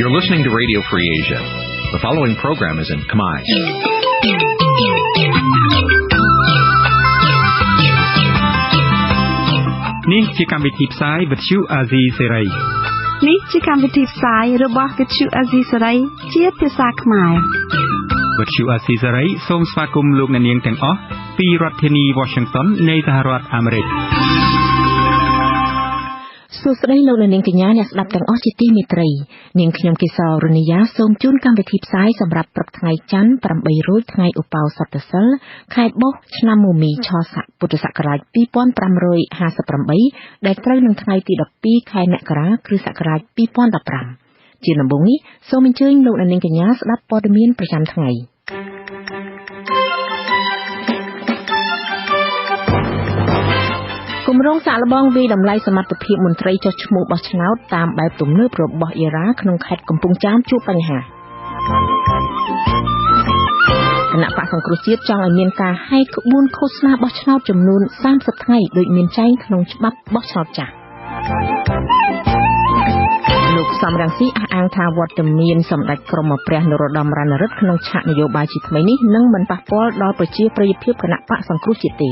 You're listening to Radio Free Asia. The following program is in Khmer. Nǐ chi càm bi tiệp xáy vệt chiu a zì sê ray. Nǐ chi càm bi tiệp xáyរបស់វិទ្យុអាស៊ីសេរីជាភាសាខ្មែរវិទ្យុអាស៊ីសេរីសូមស្វាគមន៍លោកអ្នកនាងទាំងអស់ពីរដ្ឋធានី Washington នៃសហរដ្ឋអាមេរិកសួស្តីលោកអ្នកនាងកញ្ញាអ្នកស្ដាប់ទាំងអស់ជាទីមេត្រីនាងខ្ញុំកេសររនីយ៉ាសូមជូនកម្មវិធីផ្សាយសម្រាប់ព្រឹកថ្ងៃច័ន្ទ8រោចថ្ងៃឧបោសថសីលខែបុស្សឆ្នាំមមីឆស័កពុទ្ធសករាជ2558ដែលត្រូវនឹងថ្ងៃទី12ខែមករាគ្រិស្តសករាជ2015ជាដំបូងនេះសូមអញ្ជើញលោកអ្នកនាងកញ្ញាស្ដាប់ព័ត៌មានប្រចាំថ្ងៃគម្រោងសាកល្បងវិយតម្លៃសមត្ថភាពមន្ត្រីចុះឈ្មោះបោះឆ្នោតតាមបែបទំនើបរបស់អ៊ីរ៉ាក្នុងខេត្តកំពង់ចាមជួបបញ្ហាគណៈបកសង្គ្រោះជាតិចង់ឲ្យមានការហែកក្បួនឃោសនាបោះឆ្នោតចំនួន30ថ្ងៃដោយមានចែងក្នុងច្បាប់បោះឆ្នោតចាស់លោកសំរងស៊ីអះអាងថាវត្តមានសម្ដេចក្រមព្រះនរោត្តមរណរដ្ឋក្នុងឆាកនយោបាយជាថ្មីនេះនឹងមិនប៉ះពាល់ដល់ប្រជាប្រិយភាពគណៈបកសង្គ្រោះជាតិទេ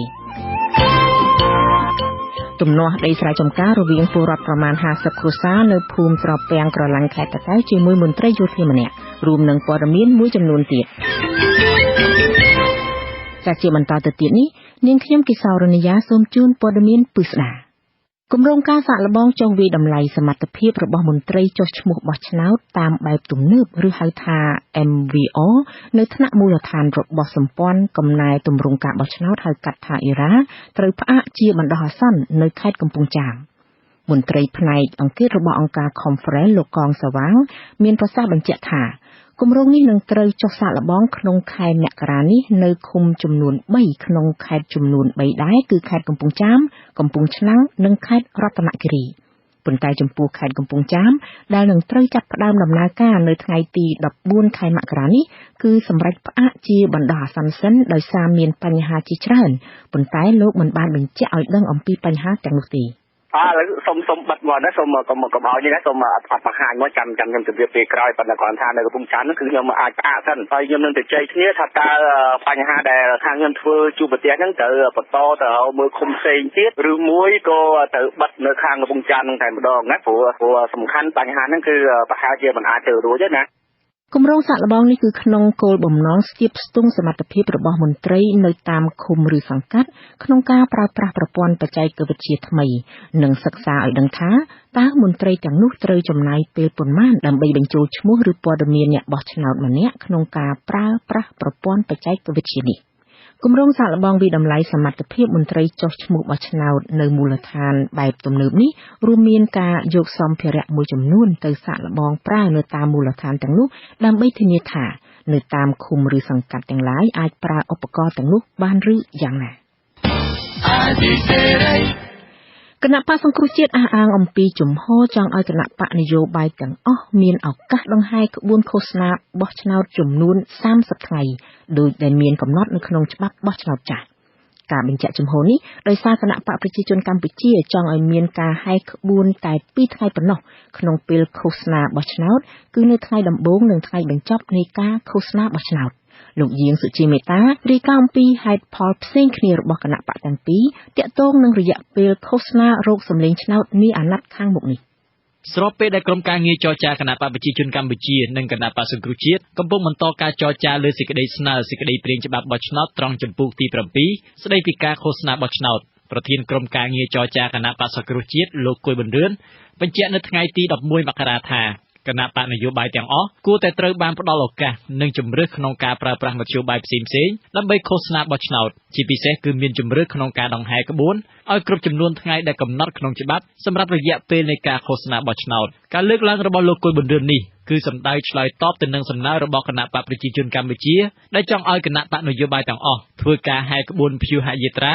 ទំនាស់ដីស្រែចម្ការរវាងពលរដ្ឋប្រមាណ50គ្រួសារនៅភូមិស្រពាំងក្រឡាញ់ខេត្តតាកែវជាមួយមន្ត្រីយោធាម្នាក់រួមនឹងព័ត៌មានមួយចំនួនទៀតចាជាបន្តទៅទៀតនេះនាងខ្ញុំកេសរនីយ៉ាសូមជូនព័ត៌មានពិស្ដាគម្រោងការសាកល្បងចុះវិយតម្លៃសមត្ថភាពរបស់មន្ត្រីចុះឈ្មោះបោះឆ្នោតតាមបែបទំនើបឬហៅថា MVR នៅថ្នាក់មូលដ្ឋានរបស់សម្ព័ន្ធកំណែទម្រង់ការបោះឆ្នោតហៅកាត់ថាអ៊ីរ៉ាត្រូវផ្អាកជាបណ្ដោះអាសន្ននៅខេត្តកំពង់ចាមមន្ត្រីផ្នែកអង្គការរបស់អង្គការ Conference លោកកងសវាងមានប្រសាសន៍បញ្ជាក់ថាគម្រោងនេះនឹងត្រូវចុះសាកល្បងក្នុងខែមករានេះនៅឃុំចំនួន3ក្នុងខេត្តចំនួន3ដែរគឺខេត្តកំពង់ចាមកំពង់ឆ្នាំងនិងខេត្តរតនគិរីប៉ុន្តែចំពោះខេត្តកំពង់ចាមដែលនឹងត្រូវចាប់ផ្ដើមដំណើរការនៅថ្ងៃទី14ខែមករានេះគឺសម្រេចផ្អាកជាបណ្ដោះអាសន្នសិនដោយសារមានបញ្ហាជាច្រើនប៉ុន្តែលោកមិនបានបញ្ជាក់ឲ្យដឹងអំពីបញ្ហាទាំងនោះទេឥឡូវសុំបិទមកណាសុំកុំឲ្យនេះណាសុំអត់បង្ហាញមកចាំខ្ញុំជម្រាបពេលក្រោយប៉ុន្តែគាត់ថានៅកំពង់ចាមនោះគឺខ្ញុំអាចផ្អាកសិនហើយខ្ញុំនឹងទៅជែកគ្នាថាតើបញ្ហាដែលខាងខ្ញុំធ្វើជួបប្រទេសហ្នឹងត្រូវបន្តទៅមើលឃុំផ្សេងទៀតឬមួយក៏ទៅបិទនៅខាងកំពង់ចាមហ្នឹងតែម្ដងណាព្រោះសំខាន់បញ្ហាហ្នឹងគឺប្រហែលជាមិនអាចទៅរួចទេណាគម្រោងសាកល្បងនេះគឺក្នុងគោលបំណងស្ទាបស្ទង់សមត្ថភាពរបស់មន្ត្រីនៅតាមឃុំឬសង្កាត់ក្នុងការប្រើប្រាស់ប្រព័ន្ធបច្ចេកវិទ្យាថ្មីនិងសិក្សាឲ្យដឹងថាតើមន្ត្រីទាំងនោះត្រូវចំណាយពេលប៉ុន្មានដើម្បីបញ្ចូលឈ្មោះឬព័ត៌មានអ្នកបោះឆ្នោតម្នាក់ក្នុងការប្រើប្រាស់ប្រព័ន្ធបច្ចេកវិទ្យានេះគម្រោងសាកល្បងវិតម្លៃសមត្ថភាពមន្ត្រីចុះឈ្មោះបោះឆ្នោតនៅមូលដ្ឋានបែបទំនើបនេះរួមមានការយកសម្ភារៈមួយចំនួនទៅសាកល្បងប្រើនៅតាមមូលដ្ឋានទាំងនោះដើម្បីធានាថានៅតាមឃុំឬសង្កាត់ទាំងឡាយអាចប្រើឧបករណ៍ទាំងនោះបានឬយ៉ាងណាគណៈបកសង្គ្រោះជាតិអះអាងអំពីជំហរចង់ឲ្យគណៈបកនយោបាយទាំងអស់មានឱកាសដង្ហែក្បួនឃោសនាបោះឆ្នោតចំនួន30ថ្ងៃដោយដែលមានកំណត់នៅក្នុងច្បាប់បោះឆ្នោតចាស់ការបញ្ជាក់ជំហរនេះដោយសារគណៈបកប្រជាជនកម្ពុជាចង់ឲ្យមានការហែកក្បួនតែ2ថ្ងៃប៉ុណ្ណោះក្នុងពេលឃោសនាបោះឆ្នោតគឺនៅថ្ងៃដំបូងនិងថ្ងៃបញ្ចប់នៃការឃោសនាបោះឆ្នោតលោកយាងសុជាមេតារាយការណ៍អំពីហេតុផលផ្សេងគ្នារបស់គណៈបកទាំងពីរទាក់ទងនឹងរយៈពេលឃោសនារោគសម្លេងឆ្នោតនាអាណត្តិខាងមុខនេះស្របពេលដែលក្រុមការងារចរចាគណៈបកប្រជាជនកម្ពុជានិងគណៈបកសង្គ្រោះជាតិកំពុងបន្តការចរចាលើសេចក្តីស្នើសេចក្តីព្រាងច្បាប់បោះឆ្នោតត្រង់ចម្ពោះទី7ស្តីពីការឃោសនាបោះឆ្នោតប្រធានក្រុមការងារចរចាគណៈបកសង្គ្រោះជាតិលោកគួយប៊ុនរឿនបញ្ជាក់នៅថ្ងៃទី11មករាថាគណៈបកនយោបាយទាំងអស់គួរតែត្រូវបានផ្ដល់ឱកាសនិងជំរឿសក្នុងការប្រើប្រាស់មធ្យោបាយផ្សេងៗដើម្បីឃោសនាបោះឆ្នោតជាពិសេសគឺមានជំរឿសក្នុងការដង្ហែក្បួនឲ្យគ្រប់ចំនួនថ្ងៃដែលកំណត់ក្នុងច្បាប់សម្រាប់រយៈពេលនៃការឃោសនាបោះឆ្នោតការលើកឡើងរបស់លោកគួយប៊ុនរឿននេះគឺសម្ដៅឆ្លើយតបទៅនឹងសំណើរបស់គណៈបកប្រជាជនកម្ពុជាដែលចង់ឲ្យគណៈបកនយោបាយទាំងអស់ធ្វើការហែកក្បួនព្យុហយាត្រា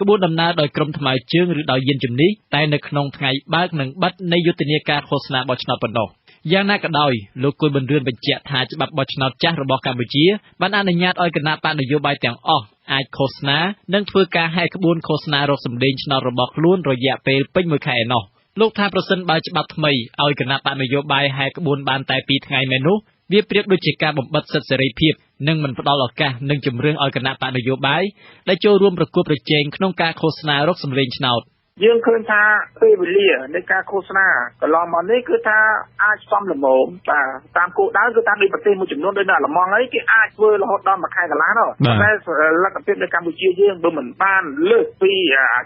ក្បួនដំណើរដោយក្រុមថ្មើរជើងឬដោយយានជំនិះតែនៅក្នុងថ្ងៃបើកនិងបិទនៃយុទ្ធនាការឃោសនាបោះឆ្នោតប៉ុណ្ណោះយ៉ាងណាក៏ដោយលោកគួយប៊ុនរឿនបញ្ជាក់ថាច្បាប់បោះឆ្នោតចាស់របស់កម្ពុជាបានអនុញ្ញាតឲ្យគណៈបកនយោបាយទាំងអស់អាចឃោសនានិងធ្វើការហែកក្បួនឃោសនារកសម្លេងឆ្នោតរបស់ខ្លួនរយៈពេលពេញមួយខែឯណោះ លោកថាប្រសិនបើច្បាប់ថ្មីឲ្យគណៈបកនយោបាយហែកក្បួនបានតែ2ថ្ងៃមែននោះវាប្រៀបដូចជាការបំបិទសិទ្ធិសេរីភាពនិងមិនផ្ដល់ឱកាសនិងជំរឿនឲ្យគណៈបកនយោបាយដែលចូលរួមប្រគល់ប្រជែងក្នុងការឃោសនារកសម្លេងឆ្នោតយើងឃើញថាពេលវេលានៃការឃោសនាកន្លងមកនេះគឺថាអាចសំលមមបាទតាមគោលដៅគឺតាមប្រទេសមួយចំនួនដូចនៅអាល្លឺម៉ង់អីគេអាចធ្វើរហូតដល់1ខែកន្លះនោះតែលទ្ធភាពនៅកម្ពុជាយើងបើមិនបានលើសពី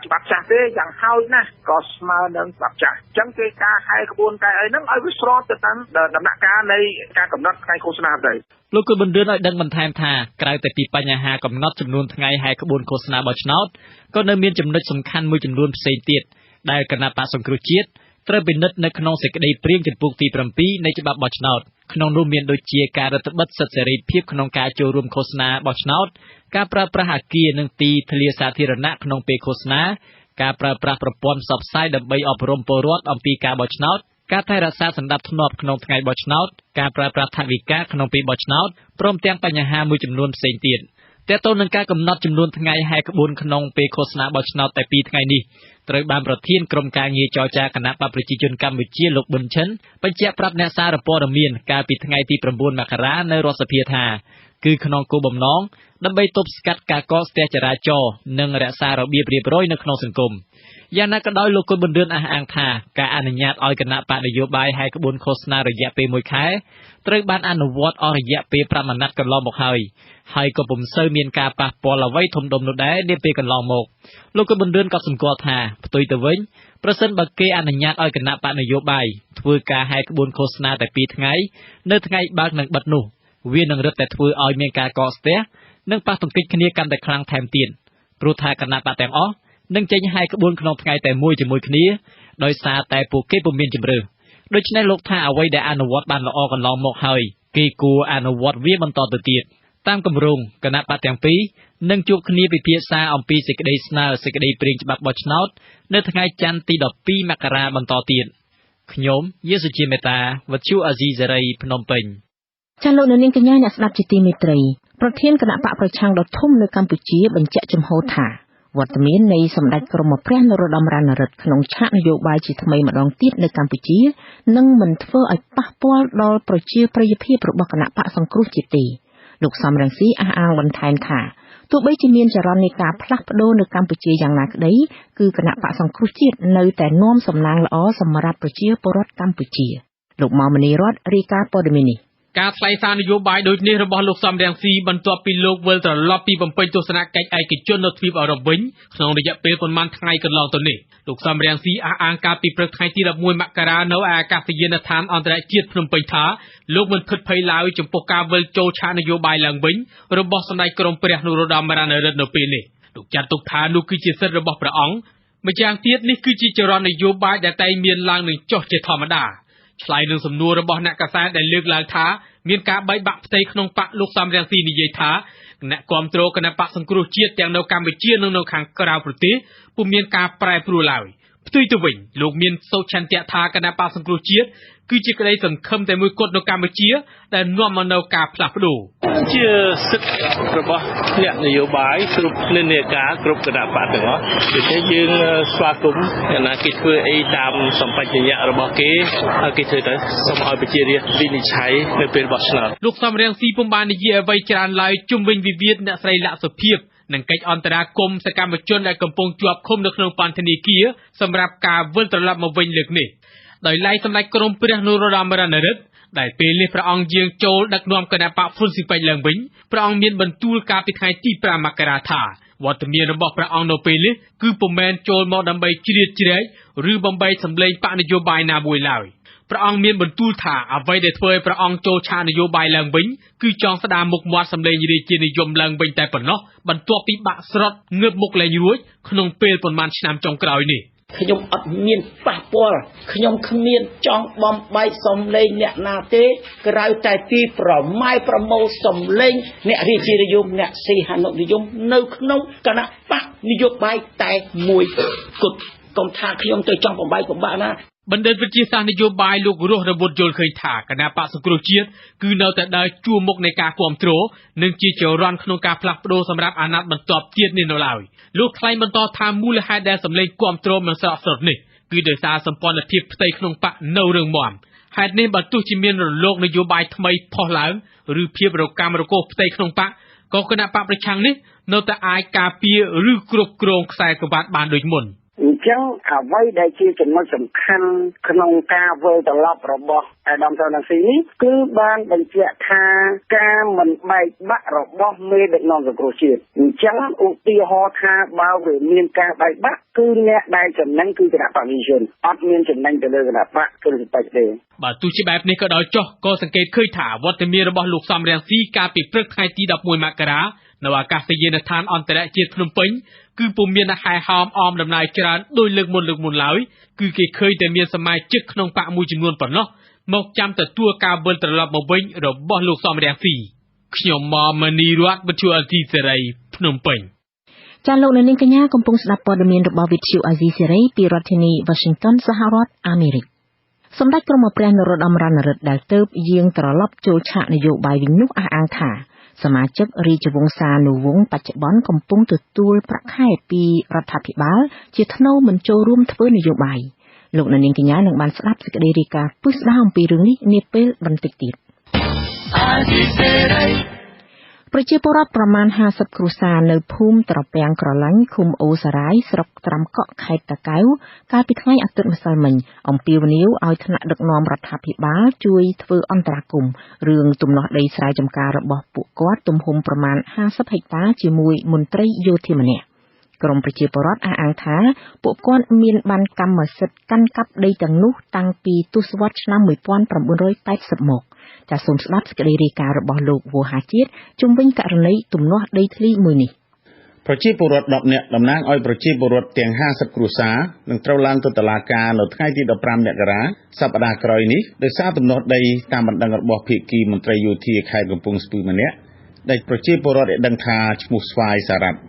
ច្បាប់ចាស់ទេយ៉ាងហោចណាស់ក៏ស្មើនឹងច្បាប់ចាស់អញ្ចឹងគេការហែក្បួនកាយអីហ្នឹងឲ្យវាស្របទៅតាមដំណាក់កាលនៃការកំណត់ថ្ងៃឃោសនាទៅលោកក៏បណ្ឌិតឲ្យដឹងបន្ថែមថាក្រៅតែពីបញ្ហាកំណត់ចំនួនថ្ងៃហែក្បួនឃោសនាបោះឆ្នោតក៏នៅមានចំណុចសំខាន់មួយចំនួនផ្សេងទៀតដែលគណៈបកសង្គ្រោះជាតិត្រូវពិនិត្យនៅក្នុងសេចក្តីព្រាងចំពោះទី7នៃច្បាប់បោះឆ្នោតក្នុងនោះមានដូចជាការរដ្ឋបិទសិទ្ធិសេរីភាពក្នុងការចូលរួមឃោសនាបោះឆ្នោតការប្រើប្រាស់អគារនិងទីធ្លាសាធារណៈក្នុងពេលឃោសនាការប្រើប្រាស់ប្រព័ន្ធផ្សព្វផ្សាយដើម្បីអប់រំពលរដ្ឋអំពីការបោះឆ្នោតការថែរក្សាសណ្ដាប់ធ្នាប់ក្នុងថ្ងៃបោះឆ្នោតការប្រើប្រាស់ថវិកាក្នុងពេលបោះឆ្នោតព្រមទាំងបញ្ហាមួយចំនួនផ្សេងទៀតទាក់ទងនឹងការកំណត់ចំនួនថ្ងៃហែក្បួនក្នុងពេលឃោសនាបោះឆ្នោតតែ2ថ្ងៃនេះត្រូវបានប្រធានក្រុមការងារចរចាគណៈបកប្រជាជនកម្ពុជាលោកប៊ុនឈិនបញ្ជាក់ប្រាប់អ្នកសារព័ត៌មានកាលពីថ្ងៃទី9មករានៅរដ្ឋសភាថាគឺក្នុងគោលបំណងដើម្បីទប់ស្កាត់ការកកស្ទះចរាចរណ៍និងរក្សារបៀបរៀបរយនៅក្នុងសង្គមយ៉ាងណាក៏ដោយលោកគុណបណ្ឌិតអះអាងថាការអនុញ្ញាតឲ្យគណៈបកនយោបាយហែក្បួនឃោសនារយៈពេល1ខែត្រូវបានអនុវត្តអស់រយៈពេល5អាណត្តិកន្លងមកហើយក៏ពុំសូវមានការប៉ះពាល់អ្វីធំដុំនោះដែរនាពេលកន្លងមកលោកគុណបណ្ឌិតក៏សម្គាល់ថាផ្ទុយទៅវិញប្រសិនបើគេអនុញ្ញាតឲ្យគណៈបកនយោបាយធ្វើការហែក្បួនឃោសនាតែ2ថ្ងៃនៅថ្ងៃបើកនិងបិទនោះវានឹងរឹតតែធ្វើឲ្យមានការកកស្ទះនិងប៉ះទង្គិចគ្នាកាន់តែខ្លាំងថែមទៀតព្រោះថាគណៈបកទាំងអស់នឹងចេញហែក្បួនក្នុងថ្ងៃតែមួយជាមួយគ្នាដោយសារតែពួកគេពុំមានជម្រើសដូច្នេះលោកថាអ្វីដែលអនុវត្តបានល្អកន្លងមកហើយគេគួរអនុវត្តវាបន្តទៅទៀតតាមគម្រោងគណៈបកទាំងពីរនឹងជួបគ្នាពិភាក្សាអំពីសេចក្តីស្នើសេចក្តីព្រាងច្បាប់បោះឆ្នោតនៅថ្ងៃច័ន្ទទី12មករាបន្តទៀតខ្ញុំយេស៊ូជាមេតាវັດឈូអាស៊ីសេរីភ្នំពេញចាលោកនាងកញ្ញាអ្នកស្ដាប់ជាទីមេត្រីប្រធានគណៈបកប្រឆាំងដ៏ធំនៅកម្ពុជាបញ្ជាក់ចំហថាវត្តមាននៃសម្ដេចក្រមព្រះនរោត្តមរណរដ្ឋក្នុងឆាកនយោបាយជាថ្មីម្ដងទៀតនៅកម្ពុជានឹងមិនធ្វើឲ្យប៉ះពាល់ដល់ប្រជាប្រិយភាពរបស់គណៈបកសង្គ្រោះជាតិទេលោកសំរងស៊ីអះអាងបន្ថែមថាទោះបីជាមានចរន្តនៃការផ្លាស់ប្ដូរនៅកម្ពុជាយ៉ាងណាក្តីគឺគណៈបកសង្គ្រោះជាតិនៅតែនាំសំណាងល្អសម្រាប់ប្រជាពលរដ្ឋកម្ពុជាលោកម៉ៅមនីរតរាយការណ៍ព័ត៌មាននេះការថ្លែងសារនយោបាយដូចនេះរបស់លោកសំរងស៊ីបន្ទាប់ពីលោកវិលត្រឡប់ពីបំពេញទស្សនកិច្ចឯកជននៅទ្វីបអឺរ៉ុបវិញក្នុងរយៈពេលប៉ុន្មានថ្ងៃកន្លងទៅនេះលោកសំរងស៊ីអះអាងកាលពីព្រឹកថ្ងៃទី11មករានៅឯអាកាសយានដ្ឋានអន្តរជាតិភ្នំពេញថាលោកមិនភិតភ័យឡើយចំពោះការវិលចូលឆាកនយោបាយឡើងវិញរបស់សម្ដេចក្រមព្រះនរោត្តមរណរដ្ឋនៅពេលនេះលោកចាត់ទុកថានោះគឺជាសិទ្ធិរបស់ព្រះអង្គម្យ៉ាងទៀតនេះគឺជាចរន្តនយោបាយដែលតែងមានឡើងនឹងចុះជាធម្មតាឆ្លើយនឹងសំណួររបស់អ្នកកាសែតដែលលើកឡើងថាមានការបែកបាក់ផ្ទៃក្នុងបកលោកសំរងស៊ីនិយាយថាអ្នកគាំទ្រគណៈបកសង្គ្រោះជាតិទាំងនៅកម្ពុជានិងនៅខាងក្រៅប្រទេសពុំមានការប្រែប្រួលឡើយផ្ទុយទៅវិញលោកមានសូឆន្ទៈថាគណៈបកសង្គ្រោះជាតិគឺជាក្តីសង្ឃឹមតែមួយគត់នៅកម្ពុជាដែលនាំមកនូវការផ្លាស់ប្ដូរជាសិទ្ធិរបស់អ្នកនយោបាយគ្រប់និន្នាការគ្រប់គណៈបកទាំងអស់ដូច្នេះយើងស្វាគមន៍អ្នកណាគេធ្វើអីតាមសម្បត្តិញ្ញៈរបស់គេហើយគេធ្វើទៅសូមឲ្យប្រជារាស្ត្រវិនិច្ឆ័យនៅពេលបោះឆ្នោតលោកសំរងស៊ីពុំបាននិយាយអ្វីច្រើនឡើយជុំវិញវិវាទអ្នកស្រីលក្ខសុភាពនិងកិច្ចអន្តរាគមន៍សកម្មជនដែលកំពុងជាប់ឃុំនៅក្នុងពន្ធនាគារសម្រាប់ការវិលត្រឡប់មកវិញលើកនេះដោយឡែកសម្ដេចក្រមព្រះនរោត្តមរណរដ្ឋដែលពេលនេះព្រះអង្គយាងចូលដឹកនាំគណៈបកហ៊ុនស៊ីពេចឡើងវិញព្រះអង្គមានបន្ទូលកាលពីថ្ងៃទី5មករាថាវត្តមានរបស់ព្រះអង្គនៅពេលនេះគឺពុំមែនចូលមកដើម្បីជ្រៀតជ្រែកឬបំបីសម្លេងបកនយោបាយណាមួយឡើយព្រះអង្គមានបន្ទូលថាអ្វីដែលធ្វើឲ្យព្រះអង្គចូលឆាកនយោបាយឡើងវិញគឺចង់ស្ដារមុខមាត់សម្លេងរាជានិយមឡើងវិញតែប៉ុណ្ណោះបន្ទាប់ពីបាក់ស្រុតងើបមុខលែងរួចក្នុងពេលប៉ុន្មានឆ្នាំចុងក្រោយនេះខ្ញុំអត់មានប៉ះពាល់ខ្ញុំគ្មានចង់បំបែកសំឡេងអ្នកណាទេក្រៅតែទីប្រម៉ែប្រមូលសំឡេងអ្នករាជានិយមអ្នកសីហនុនិយមនៅក្នុងគណៈបកនយោបាយតែមួយគត់កុំថាខ្ញុំទៅចង់បំបែកបំបាក់ណាបណ្ឌិតវិទ្យាសាស្ត្រនយោបាយលោករស់រវុធយល់ឃើញថាគណៈបកសង្គ្រោះជាតិគឺនៅតែដើរជួរមុខនៃការគាំទ្រនិងជាចរន្តក្នុងការផ្លាស់ប្ដូរសម្រាប់អាណត្តិបន្ទាប់ទៀតនេះនៅឡើយលោកថ្លែងបន្តថាមូលហេតុដែលសម្លេងគាំទ្រមិនស្រកស្រដនេះ គឺដោយសារសម្ព័ន្ធភាពផ្ទៃក្នុងបកនៅរឹងមាំហេតុនេះបើទោះជាមានរលកនយោបាយថ្មីផុសឡើងឬភាពរកាំរកូសផ្ទៃក្នុងបកក៏គណៈបកប្រឆាំងនេះនៅតែអាចការពារឬគ្រប់គ្រងខ្សែក្រវ៉ាត់បានដូចមុនអញ្ចឹងអ្វីដែលជាចំណុចសំខាន់ក្នុងការវិលត្រឡប់របស់អាដាមសវណ្ណស៊ីនេះគឺបានបញ្ជាក់ថាការមិនបែកបាក់របស់មេដឹកនាំសង្គ្រោះជាតិអញ្ចឹងឧទាហរណ៍ថាបើវាមានការបែកបាក់គឺអ្នកដែលចំណេញគឺគណៈបកប្រជាជនអត់មានចំណេញទៅលើគណៈបកគឺសិទ្ធិទេបាទទោះជាបែបនេះក៏ដោយចុះក៏សង្កេតឃើញថាវត្តមានរបស់លោកសំរងស៊ីកាលពីព្រឹកថ្ងៃទី11មករានៅអាកាសយានដ្ឋានអន្តរជាតិភ្នំពេញគឺពុំមានហែហោមអមដំណើរច្រើនដោយលើកមុនឡើយគឺគេឃើញតែមានសមាជិកក្នុងបកមួយចំនួនប៉ុណ្ណោះមកចាំទទួលការវិលត្រឡប់មកវិញរបស់លោកសំរងស៊ីខ្ញុំមកមនីរតវិទ្យុអេស៊ីសេរីភ្នំពេញចាលោកនាងកញ្ញាកំពុងស្ដាប់ព័ត៌មានរបស់វិទ្យុអេស៊ីសេរីពីរដ្ឋធានី Washington សហរដ្ឋអាមេរិកសម្ដេចក្រមព្រះនរោត្តមរណរដ្ឋដែលទៅយាងត្រឡប់ចូលឆាកនយោបាយវិញនោះអះអាងថាសមាជិករាជវង្សានុវង្សបច្ចុប្បន្នកំពុងទទួលប្រាក់ខែពីរដ្ឋាភិបាលជាថ្នូរមិនចូលរួមធ្វើនយោបាយលោកនាងកញ្ញានឹងបានស្ដាប់សេចក្តីរាយការណ៍ពិស្ដារអំពីរឿងនេះនាពេលបន្តិចទៀតប្រជាពលរដ្ឋប្រមាណ50គ្រួសារនៅភូមិត្រពាំងក្រឡាញ់ឃុំអូសារាយស្រុកត្រាំកក់ខេត្តតាកែវកាលពីថ្ងៃអាទិត្យម្សិលមិញអំពាវនាវឲ្យថ្នាក់ដឹកនាំរដ្ឋាភិបាលជួយធ្វើអន្តរាគមន៍រឿងទំនាស់ដីស្រែចម្ការរបស់ពួកគាត់ទំហំប្រមាណ50ហិកតាជាមួយមន្ត្រីយោធាម្នាក់ក្រមប្រជាពលរដ្ឋអះអាងថាពួកគាត់មានបានកម្មសិទ្ធិកាន់កាប់ដីទាំងនោះតាំងពីទសវត្សរ៍ឆ្នាំ1980មកចាសសូមស្ដាប់សេចក្តីរាយការណ៍របស់លោកវោហាជាតិជុំវិញករណីទំនាស់ដីធ្លីមួយនេះប្រជាពលរដ្ឋ10នាក់តំណាងឲ្យប្រជាពលរដ្ឋទាំង50គ្រួសារនឹងត្រូវឡើងទៅតុលាការនៅថ្ងៃទី15មករាសប្តាហ៍ក្រោយនេះដោយសារទំនាស់ដីតាមបណ្ដឹងរបស់ភាគីមន្ត្រីយោធាខេត្តកំពង់ស្ពឺម្នាក់ដែលប្រជាពលរដ្ឋឲ្យដឹងថាឈ្មោះស្វាយសារ៉ាត់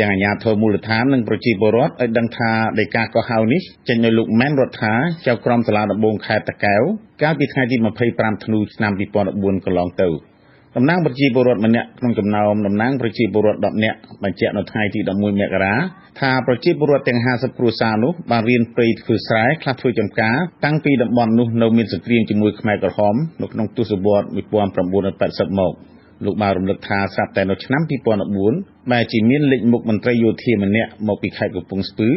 ទាំងអាជ្ញាធរមូលដ្ឋាននិងប្រជាពលរដ្ឋឲ្យដឹងថាដីកាកោះហៅនេះចេញដោយលោកម៉ែនរដ្ឋាចៅក្រមសាលាដំបងខេត្តតាកែវកាលពីថ្ងៃទី25ធ្នូឆ្នាំ2014កន្លងទៅតំណាងប្រជាពលរដ្ឋម្នាក់ក្នុងចំណោមតំណាងប្រជាពលរដ្ឋ10នាក់បញ្ជាក់នៅថ្ងៃទី11មករាថាប្រជាពលរដ្ឋទាំង50គ្រួសារនោះបានរៀនព្រៃធ្វើស្រែខ្លះធ្វើចម្ការតាំងពីតំបន់នោះនៅមានសង្គ្រាមជាមួយខ្មែរក្រហមនៅក្នុងទសវត្សរ៍1980មកលោកបានរំលឹកថាស្រាប់តែនៅឆ្នាំ2014បែរជាមានលេខមុខមន្ត្រីយោធាម្នាក់មកពីខេត្តកំពង់ស្ពឺ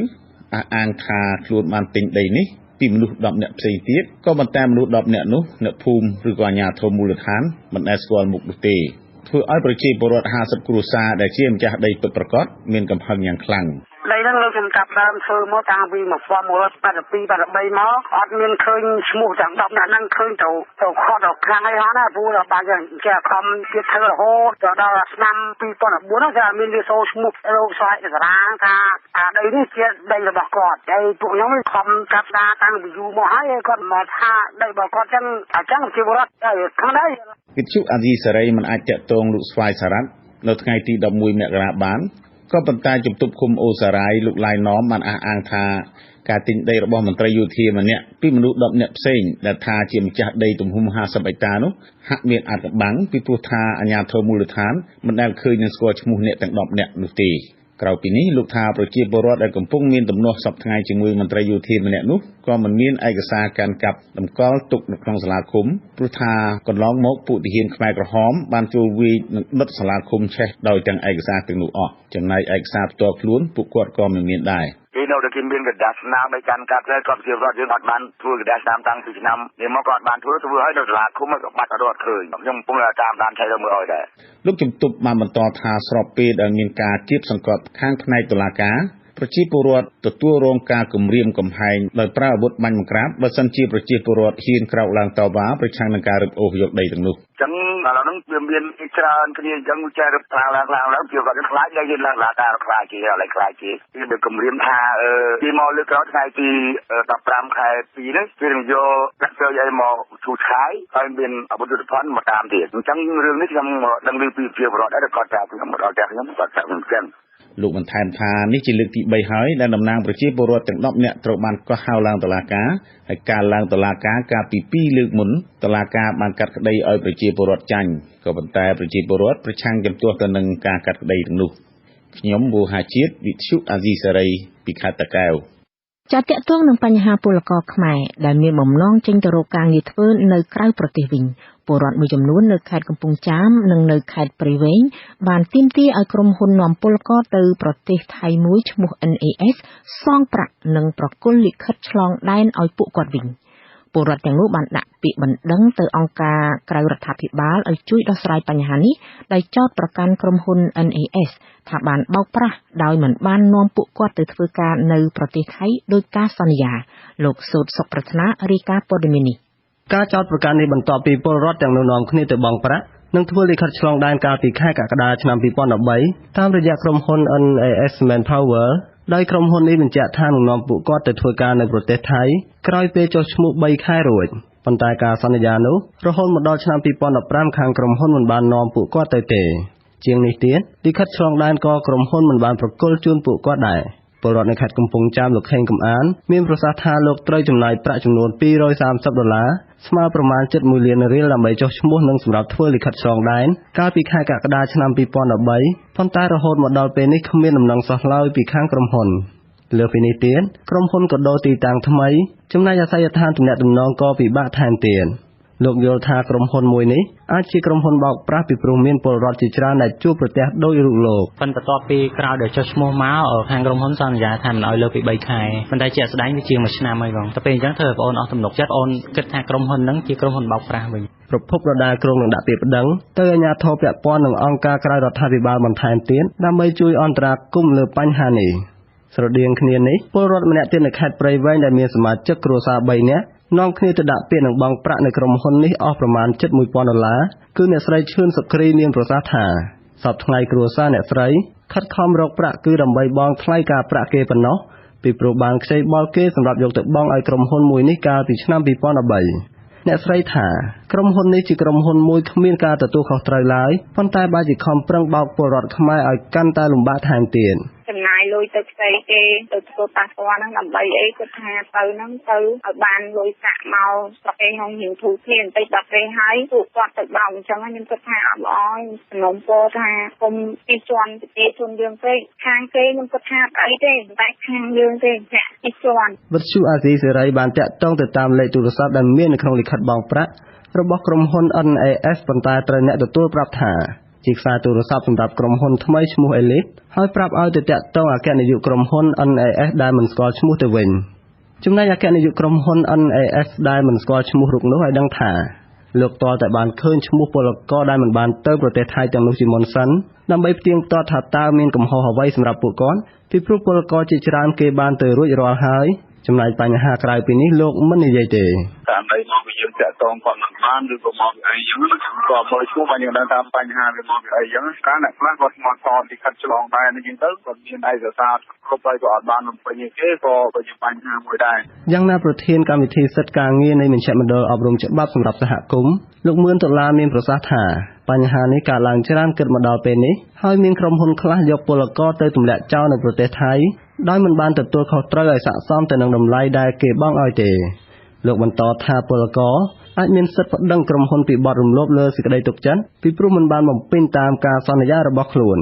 អះអាងថាខ្លួនបានទិញដីនេះពីមនុស្ស10នាក់ផ្សេងទៀតក៏ប៉ុន្តែមនុស្ស10នាក់នោះអ្នកភូមិឬក៏អាជ្ញាធរមូលដ្ឋានមិនដែលស្គាល់មុខនោះទេធ្វើឲ្យប្រជាពលរដ្ឋ50គ្រួសារដែលជាម្ចាស់ដីពិតប្រាកដមានកំហឹងយ៉ាងខ្លាំងដីហ្នឹងលោកខ្ញុំចាប់ដើមធ្វើមកតាំងពី1982 83មកអត់មានឃើញឈ្មោះទាំង10នាក់ហ្នឹងឃើញទៅខត់ទៅខ្លាំងហើយហ្នឹងណាព្រោះដល់បាច់ចេះខំទៀតធ្វើរហូតដល់ឆ្នាំ2014ហ្នឹងគេមានវាសូឈ្មោះលោកស្វាយសារ៉ាថាអាដីនេះជាដីរបស់គាត់ហើយពួកខ្ញុំខំកាត់តាតាំងពីយូរមកហើយគាត់មកថាដីរបស់គាត់ចឹងអញ្ចឹងជាបរិបទខាងដែរវិទ្យុអាស៊ីសេរីមិនអាចតាក់ទងលោកស្វាយសារ៉ាត់នៅថ្ងៃទី11មករាបានក៏ប៉ុន្តែជំទប់ឃុំអូសារាយលោកឡាយណមបានអះអាងថាការទិញដីរបស់មន្ត្រីយោធាម្នាក់ពីមនុស្ស10នាក់ផ្សេងដែលថាជាម្ចាស់ដីទំហំ50ហិកតានោះហាក់មានអាថ៌កំបាំងពីព្រោះថាអាជ្ញាធរមូលដ្ឋានមិនដែលឃើញនឹងស្គាល់ឈ្មោះអ្នកទាំង10នាក់នោះទេក្រៅពីនេះលោកថាប្រជាពលរដ្ឋដែលកំពុងមានទំនាស់សពថ្ងៃជាមួយមន្ត្រីយោធាម្នាក់នោះក៏មិនមានឯកសារកាន់កាប់តម្កល់ទុកនៅក្នុងសាលាឃុំព្រោះថាកន្លងមកពួកទាហានខ្មែរក្រហមបានចូលវាយនិងដុតសាលាឃុំឆេះដោយទាំងឯកសារទាំងនោះអស់ចំណែកឯកសារផ្ទាល់ខ្លួនពួកគាត់ក៏មិនមានដែរគេនៅតែមានកដាស់ស្នាមឲ្យកាន់កាប់តែគាត់ជារដ្ឋយើងអត់បានធ្វើកដាស់ស្នាមតាំងពីឆ្នាំនេះមកក៏អត់បានធ្វើឲ្យនៅសាលាឃុំក៏បាត់អត់ឃើញខ្ញុំកំពុងតាមដានឆៃទៅមើលឲ្យដែរលោកជំទប់បានបន្តថាស្របពេលដែលមានការជៀបសង្កត់ខាងផ្នែកតុលាការប្រជាពលរដ្ឋទទួលរងការគំរាមកំហែងដោយប្រើអាវុធបាញ់បង្ក្រាបបើសិនជាប្រជាពលរដ្ឋហ៊ានក្រោកឡើងតវ៉ាប្រឆាំងនឹងការរឹបអូសយកដីទាំងនោះចឹងឥឡូវហ្នឹងវាមានច្រើនគ្នាអញ្ចឹងចេះរឹបខ្លាំងឡើងជាគាត់ខ្លាចយើងឡើងឡាការខ្លាចគេឥឡូវខ្លាចគេវាគំរាមថាពីមកលើកក្រោយថ្ងៃទី15ខែ2នេះគេនឹងយកដាក់ចូលឲ្យមកឈូសឆាយហើយមានអវុធយុទ្ធភ័ណ្ឌមកតាមទៀតអញ្ចឹងរឿងនេះខ្ញុំដឹងឮពីប្រជាពលរដ្ឋដែរគាត់ថាខ្ញុំមកដល់ផ្ទះខ្ញុំគាត់ថាខ្ញុំចឹងលោកបន្ថែមថានេះជាលើកទី3ហើយដែលតំណាងប្រជាពលរដ្ឋទាំង10នាក់ត្រូវបានកោះហៅឡើងតុលាការហើយការឡើងតុលាការកាលពី2លើកមុនតុលាការបានកាត់ក្តីឲ្យប្រជាពលរដ្ឋចាញ់ក៏ប៉ុន្តែប្រជាពលរដ្ឋប្រឆាំងជំទាស់ទៅនឹងការកាត់ក្តីទាំងនោះខ្ញុំវោហាជាតិវិទ្យុអាស៊ីសេរីពីខេត្តតាកែវ ចាត់តាក់ទងនឹងបញ្ហាពលករខ្មែរដែលមានបំណងចេញទៅរកការងារធ្វើនៅក្រៅប្រទេសវិញពលរដ្ឋមួយចំនួននៅខេត្តកំពង់ចាមនិងនៅខេត្តព្រៃវែងបានទាមទារឲ្យក្រុមហ៊ុននាំពលករទៅប្រទេសថៃមួយឈ្មោះ NAS សងប្រាក់និងប្រគល់លិខិតឆ្លងដែនឲ្យពួកគាត់វិញពលរដ្ឋទាំងនោះបានដាក់ពាក្យបណ្ដឹងទៅអង្គការក្រៅរដ្ឋាភិបាលឲ្យជួយដោះស្រាយបញ្ហានេះដោយចោទប្រកាន់ក្រុមហ៊ុន NAS ថាបានបោកប្រាស់ដោយមិនបាននាំពួកគាត់ទៅធ្វើការនៅប្រទេសថៃដោយការសន្យាលោកសូតសុខប្រាថ្នារាយការណ៍ព័ត៌មាននេះការចោទប្រកាន់នេះបន្ទាប់ពីពលរដ្ឋទាំងនោះនាំគ្នាទៅបង់ប្រាក់និងធ្វើលិខិតឆ្លងដែនកាលពីខែកក្កដាឆ្នាំ2013តាមរយៈក្រុមហ៊ុន NAS Manpower ដោយក្រុមហ៊ុននេះបញ្ជាក់ថានឹងនាំពួកគាត់ទៅធ្វើការនៅប្រទេសថៃក្រោយពេលចុះឈ្មោះ3ខែរួចប៉ុន្តែការសន្យានោះរហូតមកដល់ឆ្នាំ2015ខាងក្រុមហ៊ុនមិនបាននាំពួកគាត់ទៅទេជាងនេះទៀតលិខិតឆ្លងដែនក៏ក្រុមហ៊ុនមិនបានប្រគល់ជូនពួកគាត់ដែរពលរដ្ឋនៅខេត្តកំពង់ចាមលោកខេងកំអានមានប្រសាសន៍ថាលោកត្រូវចំណាយប្រាក់ចំនួន$230ស្មើប្រមាណ$1 លានដើម្បីចុះឈ្មោះនិងសម្រាប់ធ្វើលិខិតឆ្លងដែនកាលពីខែកក្កដាឆ្នាំ2013ប៉ុន្តែរហូតមកដល់ពេលនេះគ្មានដំណឹងសោះឡើយពីខាងក្រុមហ៊ុនលើពីនេះទៀតក្រុមហ៊ុនក៏ដូរទីតាំងថ្មីចំណែកអាសយដ្ឋានទំនាក់ទំនងក៏ពិបាកថែមទៀតលោកយល់ថាក្រុមហ៊ុនមួយនេះអាចជាក្រុមហ៊ុនបោកប្រាស់ពីព្រោះមានពលរដ្ឋជាច្រើនដែលជួបប្រទះដោយរូបលោកប៉ុន្តែបន្ទាប់ពីក្រោយដែលចុះឈ្មោះមកខាងក្រុមហ៊ុនសន្យាថាមិនឲ្យលើពី3ខែប៉ុន្តែជាក់ស្ដែងវាជាង1ឆ្នាំហើយបងតែពេលអញ្ចឹងធ្វើឲ្យបងអស់ទំនុកចិត្តបងគិតថាក្រុមហ៊ុនហ្នឹងជាក្រុមហ៊ុនបោកប្រាស់វិញប្រភពដដែលក្រុងនឹងដាក់ពាក្យប្តឹងទៅអាជ្ញាធរពាក់ព័ន្ធនឹងអង្គការក្រៅរដ្ឋាភិបាលបន្ថែមទៀតដើម្បីជួយអន្តរាគមន៍លើបញ្ហានេះស្រដៀងគ្នានេះពលរដ្ឋម្នាក់ទៀតនៅខេត្តព្រៃវែងដែលមានសមាជិកគ្រួសារ3នាក់នាំគ្នាទៅដាក់ពាក្យនឹងបង់ប្រាក់នៅក្រុមហ៊ុននេះអស់ប្រមាណ$1,000គឺអ្នកស្រីឈឿនសុគ្រីមានប្រសាសន៍ថាសប្តាហ៍ថ្ងៃគ្រួសារអ្នកស្រីខិតខំរកប្រាក់គឺដើម្បីបង់ថ្លៃការប្រាក់គេប៉ុណ្ណោះពីព្រោះបានខ្ចីបុលគេសម្រាប់យកទៅបង់ឲ្យក្រុមហ៊ុនមួយនេះកាលពីឆ្នាំ2013អ្នកស្រីថាក្រុមហ៊ុននេះជាក្រុមហ៊ុនមួយគ្មានការទទួលខុសត្រូវឡើយប៉ុន្តែបែរជាខំប្រឹងបោកពលរដ្ឋខ្មែរឲ្យកាន់តែលំបាកថែមទៀតចំណាយលុយទៅផ្សេងគេទៅធ្វើប៉ះពាល់ហ្នឹងដើម្បីអីគាត់ថាទៅហ្នឹងទៅឲ្យបានលុយកាក់មកស្រុកគេក្នុងរៀងធូរធានបន្តិចដល់ពេលហើយពួកគាត់ទៅបោកអញ្ចឹងខ្ញុំគិតថាអត់ល្អសំណុំពរថាគុំពីជាន់ទៅជនយើងពេកខាងគេខ្ញុំគិតថាអីទេតែខាងយើងទេចាក់ពីជាន់វិទ្យុអាស៊ីសេរីបានតាក់ទងទៅតាមលេខទូរស័ព្ទដែលមាននៅក្នុងលិខិតបង់ប្រាក់របស់ក្រុមហ៊ុន NAS ប៉ុន្តែត្រូវអ្នកទទួលប្រាប់ថាជាខ្សែទូរស័ព្ទសម្រាប់ក្រុមហ៊ុនថ្មីឈ្មោះ Elite ហើយប្រាប់ឲ្យទៅតាក់ទងអគ្គនាយកក្រុមហ៊ុន NAS ដែលមិនស្គាល់ឈ្មោះទៅវិញចំណែកអគ្គនាយកក្រុមហ៊ុន NAS ដែលមិនស្គាល់ឈ្មោះរូបនោះឲ្យដឹងថាលោកតតែបានឃើញឈ្មោះពលករដែលមិនបានទៅប្រទេសថៃទាំងនោះជាមុនសិនដើម្បីផ្ទៀងផ្ទាត់ថាតើមានកំហុសអ្វីសម្រាប់ពួកគាត់ពីព្រោះពលករជាច្រើនគេបានទៅរួចរាល់ហើយចំណែកបញ្ហាក្រៅពីនេះលោកមិននិយាយទេតាមដៃមកវាយើងតាក់ទងគាត់មិនបានឬក៏មកអីចឹងក៏បើឈ្មោះបានយើងដឹងតាមបញ្ហាវាមកអីចឹងកាលអ្នកខ្លះគាត់ស្មត់តទីខិតឆ្លងដែរនេះចឹងទៅគាត់មានឯកសារគ្រប់ហើយក៏អត់បានបំពេញទេក៏ជាបញ្ហាមួយដែរយ៉ាងណាប្រធានកម្មវិធីសិទ្ធិការងារនៃមជ្ឈមណ្ឌលអប់រំច្បាប់សម្រាប់សហគមន៍លោកមឿនដុល្លារមានប្រសាសន៍ថាបញ្ហានេះកើតឡើងច្រើនគិតមកដល់ពេលនេះហើយមានក្រុមហ៊ុនខ្លះយកពលករទៅទម្លាក់ចោលនៅប្រទេសថៃដោយមិនបានទទួលខុសត្រូវឲ្យស័ក្តិសមទៅនឹងតម្លៃដែលគេបង់ឲ្យទេលោកបន្តថាពលករអាចមានសិទ្ធិប្តឹងក្រុមហ៊ុនពីបទរំលោភលើសេចក្តីទុកចិត្តពីព្រោះមិនបានបំពេញតាមការសន្យារបស់ខ្លួន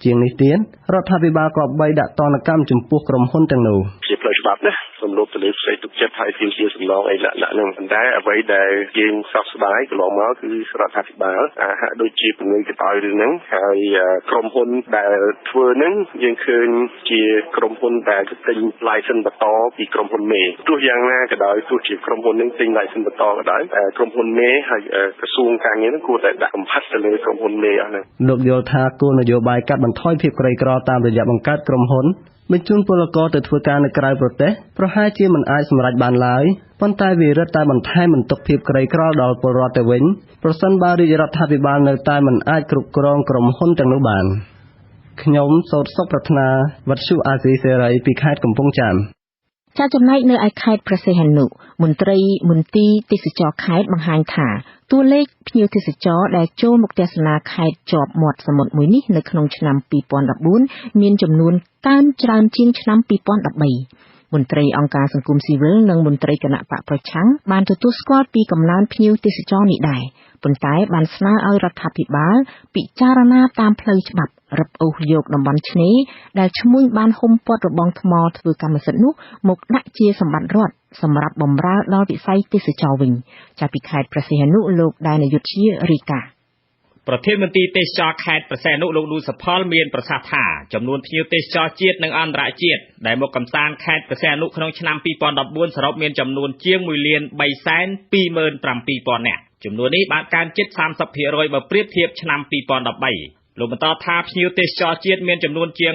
ជាងនេះទៀតរដ្ឋាភិបាលក៏បីដាក់ទណ្ឌកម្មចំពោះក្រុមហ៊ុនទាំងនោះជាផ្លូវច្បាប់ណាសំណុំទៅលើផ្សេងទុកចិត្តហើយទាមទារសំណងអីលក្ខណៈហ្នឹងប៉ុន្តែអ្វីដែលយើងសោកស្ដាយកន្លងមកគឺរដ្ឋាភិបាលហាក់ដូចជាពង្រឹងកតើរឿងហ្នឹងហើយក្រុមហ៊ុនដែលធ្វើហ្នឹងយើងឃើញជាក្រុមហ៊ុនដែលទិញ license បន្តពីក្រុមហ៊ុនមេទោះយ៉ាងណាក៏ដោយទោះជាក្រុមហ៊ុនហ្នឹងទិញ license បន្តក៏ដោយក្រុមហ៊ុនមេហើយក្រសួងការងារហ្នឹងគួរតែដាក់កំហិតទៅលើក្រុមហ៊ុនមេអស់ហ្នឹងលោកយល់ថាគោលនយោបាយកាត់បន្ថយភាពក្រីក្រតាមរយៈបង្កើតក្រុមហ៊ុនបញ្ជូនពលករទៅធ្វើការនៅក្រៅប្រទេសប្រហែលជាមិនអាចសម្រេចបានឡើយប៉ុន្តែវារឹតតែបន្ថែមបន្ទុកភាពក្រីក្រដល់ពលរដ្ឋទៅវិញប្រសិនបើរាជរដ្ឋាភិបាលនៅតែមិនអាចគ្រប់គ្រងក្រុមហ៊ុនទាំងនោះបានខ្ញុំសូតសុខប្រាថ្នាវិទ្យុអាស៊ីសេរីពីខេត្តកំពង់ចាមចាចំណែកនៅឯខេត្តព្រះសីហនុមន្ត្រីមន្ទីរទេសចរខេត្តបង្ហាញថាតួលេខភ្ញៀវទេសចរដែលចូលមកទស្សនាខេត្តជាប់មាត់សមុទ្រមួយនេះនៅក្នុងឆ្នាំ2014មានចំនួនកើនច្រើនជាងឆ្នាំ2013មន្ត្រីអង្គការសង្គមស៊ីវិលនិងមន្ត្រីគណៈបកប្រឆាំងបានទទួលស្គាល់ពីកំណើនភ្ញៀវទេសចរនេះដែរប៉ុន្តែបានស្នើឲ្យរដ្ឋាភិបាលពិចារណាតាមផ្លូវច្បាប់ រឹបអូសយកតំបន់ឆ្នេរដែលឈ្មួញបានហុំព័ទ្ធរបងថ្មធ្វើកម្មសិទ្ធិនោះមកដាក់ជាសម្បត្តិរដ្ឋសម្រាប់បម្រើដល់វិស័យទេសចរវិញចាប់ពីខេត្តព្រះសីហនុលោកដែលនាយុទ្ធជារីកាប្រធានមន្ត្រីទេសចរខេត្តព្រះសីហនុលោកលូសផលមានប្រសាសន៍ថាចំនួនភ្ញៀវទេសចរជាតិនិងអន្តរជាតិដែលមកកំសាន្តខេត្តព្រះសីហនុក្នុងឆ្នាំ2014សរុបមានចំនួនជាង 1,327,000 នាក់ចំនួននេះបានកើនជិត 30% បើប្រៀបធៀបឆ្នាំ2013លោកបន្តថាភ្ញៀវទេសចរជាតិមានចំនួនជាង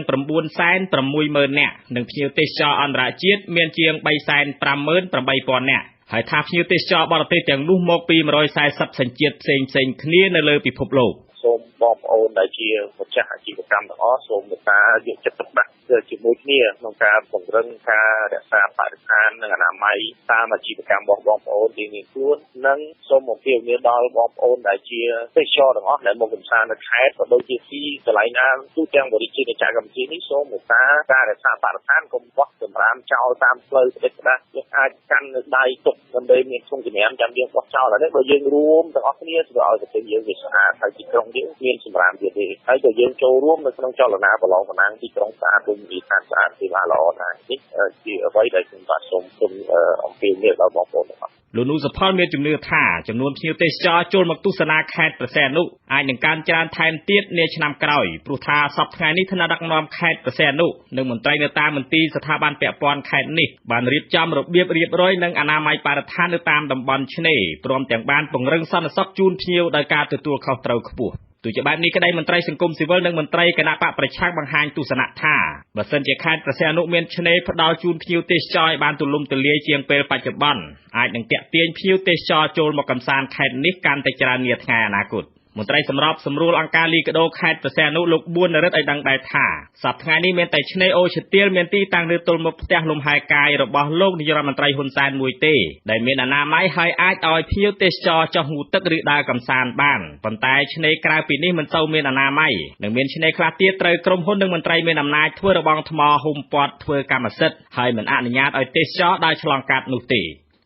960,000 នាក់និងភ្ញៀវទេសចរអន្តរជាតិមានជាង 358,000 នាក់ហើយថាភ្ញៀវទេសចរបរទេសទាំងនោះមកពី140សញ្ជាតិផ្សេងៗគ្នានៅលើពិភពលោកសូមបងប្អូនដែលជាម្ចាស់អាជីវកម្មទាំងអស់សូមមេត្តាយកចិត្តទុកដាក់ជាមួយគ្នាក្នុងការពង្រឹងការរក្សាបរិស្ថាននិងអនាម័យតាមអាជីវកម្មរបស់បងប្អូនទីនេះខ្លួននិងសូមអំពាវនាវដល់បងប្អូនដែលជាទេសចរទាំងអស់ដែលមកកំសាន្តនៅខេត្តក៏ដូចជាទីកន្លែងណាទូទាំងបរិយាកាសកម្ពុជានេះសូមមេត្តាការរក្សាបរិស្ថានកុំបោះសម្រាមចោលតាមផ្លូវផ្ដេសផ្ដាស់យើងអាចកាន់នៅដៃទុកដើម្បីមានធុងជំនាញចាំយើងបោះចោលហើយបើយើងរួមទាំងអស់គ្នាធ្វើឲ្យប្រទេសយើងវាស្អាតហើយទីក្រុងយើងមានសម្រាមទៀតទេហើយក៏យើងចូលរួមនៅក្នុងចលនាប្រឡងប្រណាំងទីក្រុងស្អាតដូចជាស្អាតទីបានល្អដែរនេះជាអ្វីដែលខ្ញុំបាទសូមអំពាវនាវដល់បងប្អូនទាំងអស់លោកនូសផលមានជំនឿថាចំនួនភ្ញៀវទេសចរចូលមកទស្សនាខេត្តព្រះសីហនុអាចនឹងកើនច្រើនថែមទៀតនាឆ្នាំក្រោយព្រោះថាសប្តាហ៍នេះថ្នាក់ដឹកនាំខេត្តព្រះសីហនុនិងមន្ត្រីនៅតាមមន្ទីរស្ថាប័នពាក់ព័ន្ធខេត្តនេះបានរៀបចំរបៀបរៀបរយនិងអនាម័យបរិស្ថាននៅតាមតំបន់ឆ្នេរព្រមទាំងបានពង្រឹងសន្តិសុខជូនភ្ញៀវដោយការទទួលខុសត្រូវខ្ពស់ទោះជាបែបនេះក្តីមន្ត្រីសង្គមស៊ីវិលនិងមន្ត្រីគណៈបកប្រឆាំងបង្ហាញទស្សនៈថាបើសិនជាខេត្តព្រះសីហនុមានឆ្នេរផ្ដល់ជូនភ្ញៀវទេសចរឲ្យបានទូលំទូលាយជាងពេលបច្ចុប្បន្នអាចនឹងទាក់ទាញភ្ញៀវទេសចរចូលមកកំសាន្តខេត្តនេះកាន់តែច្រើននាថ្ងៃអនាគតមន្ត្រីសម្របសម្រួលអង្គការលីកាដូខេត្តព្រះសីហនុលោកបួនរិទ្ធឲ្យដឹងដែរថាសប្តាហ៍នេះមានតែឆ្នេរអូឈើទាលមានទីតាំងនៅទល់មុខផ្ទះលំហែកាយរបស់លោកនាយរដ្ឋមន្ត្រីហ៊ុនសែនមួយទេដែលមានអនាម័យហើយអាចឲ្យភ្ញៀវទេសចរចុះងូទឹកឬដើរកម្សាន្តបានប៉ុន្តែឆ្នេរក្រៅពីនេះមិនសូវមានអនាម័យនិងមានឆ្នេរខ្លះទៀតត្រូវក្រុមហ៊ុននិងមន្ត្រីមានអំណាចធ្វើរបងថ្មហ៊ុំព័ទ្ធធ្វើកម្មសិទ្ធិហើយមិនអនុញ្ញាតឲ្យទេសចរដើរឆ្លងកាត់នោះទេ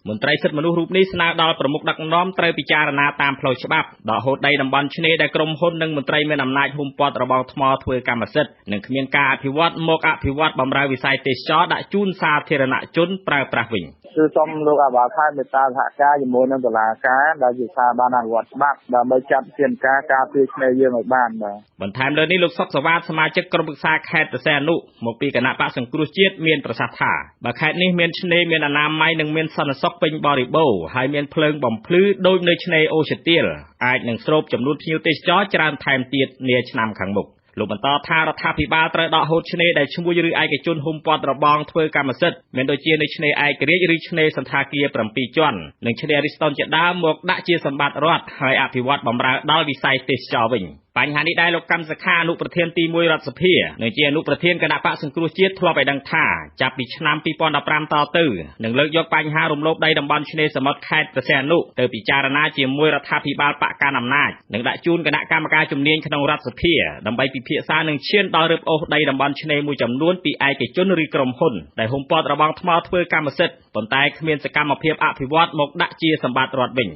មន្ត្រីសិទ្ធិមនុស្សរូបនេះស្នើដល់ប្រមុខដឹកនាំត្រូវពិចារណាតាមផ្លូវច្បាប់ដកហូតដីតំបន់ឆ្នេរដែលក្រុមហ៊ុននិងមន្ត្រីមានអំណាចហ៊ុំព័ទ្ធរបងថ្មធ្វើកម្មសិទ្ធិនិងគ្មានការអភិវឌ្ឍមកអភិវឌ្ឍបម្រើវិស័យទេសចរដាក់ជូនសាធារណជនប្រើប្រាស់វិញគឺសូមលោកអាបាខេត្តមេត្តាសហការជាមួយនឹងតុលាការដែលជាស្ថាប័នអនុវត្តច្បាប់ដើម្បីចាត់វិធានការការពារឆ្នេរយើងឲ្យបានបាទបន្ថែមលើនេះលោកសុកសវ៉ាតសមាជិកក្រុមប្រឹក្សាខេត្តព្រះសីហនុមកពីគណៈបកសង្គ្រោះជាតិមានប្រសាសន៍ថាបើខេត្តនេះមានឆ្នេរមានអនាម័យនិងមានសន្តិសុខពេញបរិបូរណ៍ហើយមានភ្លើងបំភ្លឺដូចនៅឆ្នេរអូឈើទាលអាចនឹងស្រូបចំនួនភ្ញៀវទេសចរច្រើនថែមទៀតនាឆ្នាំខាងមុខលោកបន្តថារដ្ឋាភិបាលត្រូវដកហូតឆ្នេរដែលឈ្មួញឬឯកជនហ៊ុំព័ទ្ធរបងធ្វើកម្មសិទ្ធិមានដូចជានៅឆ្នេរឯករាជ្យឬឆ្នេរសន្តាគារ7ជាន់និងឆ្នេររីស្តុនជាដើមមកដាក់ជាសម្បត្តិរដ្ឋហើយអភិវឌ្ឍបម្រើដល់វិស័យទេសចរវិញបញ្ហានេះដែរលោកកម្មសខាអនុប្រធានទី1រដ្ឋសភានិងជាអនុប្រធានគណៈបកសង្គ្រោះជាតិធ្លាប់ឲ្យដឹងថាចាប់ពីឆ្នាំ2015តទៅនឹងលើកយកបញ្ហារំលោភដីតំបន់ឆ្នេរសមុទ្រខេត្តព្រះសីហនុទៅពិចារណាជាមួយរដ្ឋាភិបាលបកកណ្ដាលអំណាចនិងដាក់ជូនគណៈកម្មការជំនាញក្នុងរដ្ឋសភាដើម្បីពិភាក្សានិងឈានដល់រឹបអូសដីតំបន់ឆ្នេរមួយចំនួនពីឯកជនឬក្រុមហ៊ុនដែលហ៊ុំព័ទ្ធរបងថ្មធ្វើកម្មសិទ្ធិប៉ុន្តែគ្មានសកម្មភាពអភិវឌ្ឍមកដាក់ជាសម្បត្តិរដ្ឋវិញ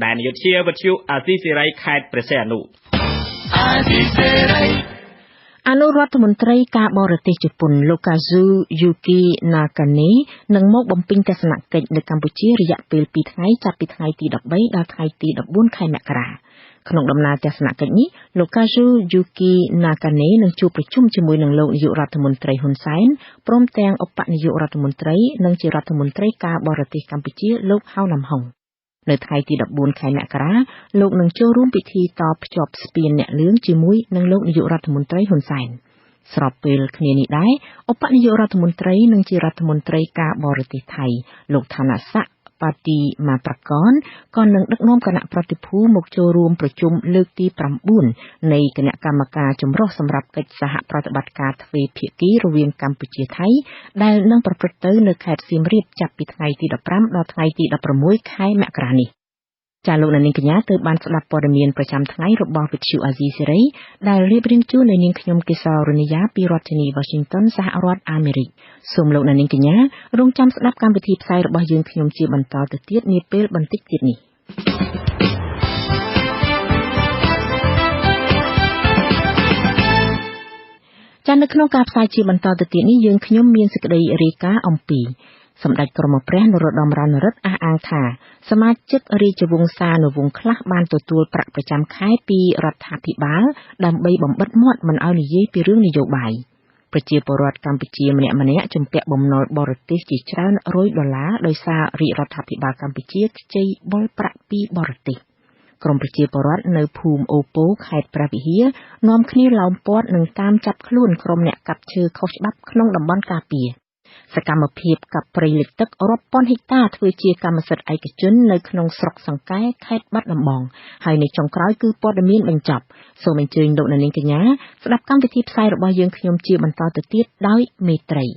ដែលនាយកជាវិទ្យុអាស៊ីសេរីខេត្តព្រះសីហនុអនុរដ្ឋមន្ត្រីការបរទេសជប៉ុនលោក Kazuki Nakane នឹងមកបំពេញទស្សនកិច្ចនៅកម្ពុជារយៈពេល2ថ្ងៃចាប់ពីថ្ងៃទី13ដល់ថ្ងៃទី14ខែមករាក្នុងដំណើរទស្សនកិច្ចនេះលោក Kazuki Nakane នឹងជួបប្រជុំជាមួយនឹងលោកនាយករដ្ឋមន្ត្រីហ៊ុនសែនព្រមទាំងឧបនាយករដ្ឋមន្ត្រីនិងជារដ្ឋមន្ត្រីការបរទេសកម្ពុជាលោកហៅឡំហុងនៅថ្ងៃទី14ខែមករាលោកនឹងចូលរួមពិធីតភ្ជាប់ស្ពានអ្នកលឿងជាមួយនឹងលោកនាយករដ្ឋមន្ត្រីហ៊ុនសែនស្របពេលគ្នានេះដែរឧបនាយករដ្ឋមន្ត្រីនិងជារដ្ឋមន្ត្រីការបរទេសថៃលោកឋានស័ក្តិប៉ាទីម៉ាប្រកនក៏នឹងដឹកនាំគណៈប្រតិភូមកចូលរួមប្រជុំលើកទី9នៃគណៈកម្មការចម្រុះសម្រាប់កិច្ចសហប្រតិបត្តិការទ្វេភាគីរវាងកម្ពុជាថៃដែលនឹងប្រព្រឹត្តទៅនៅខេត្តសៀមរាបចាប់ពីថ្ងៃទី15ដល់ថ្ងៃទី16ខែមករានេះចាលោកនាងកញ្ញាទើបបានស្ដាប់ព័ត៌មានប្រចាំថ្ងៃរបស់វិទ្យុអាស៊ីសេរីដែលរៀបរៀងជូននៅនាងខ្ញុំកេសរនីយ៉ាពីរដ្ឋធានី Washington សហរដ្ឋអាមេរិកសូមលោកនាងកញ្ញារងចាំស្ដាប់កម្មវិធីផ្សាយរបស់យើងខ្ញុំជាបន្តទៅទៀតនាពេលបន្តិចទៀតនេះ ចានៅក្នុងការផ្សាយជាបន្តទៅទៀតនេះយើងខ្ញុំមានសេចក្តីរាយការណ៍អំពីសម្ដេចក្រមព្រះនរោត្តម រណរដ្ឋអះអាងថាសមាជិករាជវង្សានុវង្សខ្លះបានទទួលប្រាក់ប្រចាំខែពីរដ្ឋាភិបាលដើម្បីបំបិទមាត់មិនឲ្យនិយាយពីរឿងនយោបាយប្រជាពលរដ្ឋកម្ពុជាម្នាក់ជំពាក់បំណុលបរទេសជាច្រើន$100ដោយសាររាជរដ្ឋាភិបាលកម្ពុជាខ្ចីបុលប្រាក់ពីបរទេសក្រមប្រជាពលរដ្ឋនៅភូមិអូពោខេត្តព្រះវិហារនាំគ្នាឡោមព័ទ្ធនិងតាមចាប់ខ្លួនក្រុមអ្នកកាប់ឈើខុសច្បាប់ក្នុងតំបន់ការពារសកម្មភាពកាប់ព្រៃលិចទឹករាប់ពាន់ហិកតាធ្វើជាកម្មសិទ្ធិឯកជននៅក្នុងស្រុកសង្កែខេត្តបាត់ដំបងហើយនៅចុងក្រោយគឺព័ត៌មានបញ្ចប់សូមអញ្ជើញលោកអ្នកនាងកញ្ញាស្ដាប់កម្មវិធីផ្សាយរបស់យើងខ្ញុំជាបន្តទៅទៀតដោយមេត្រី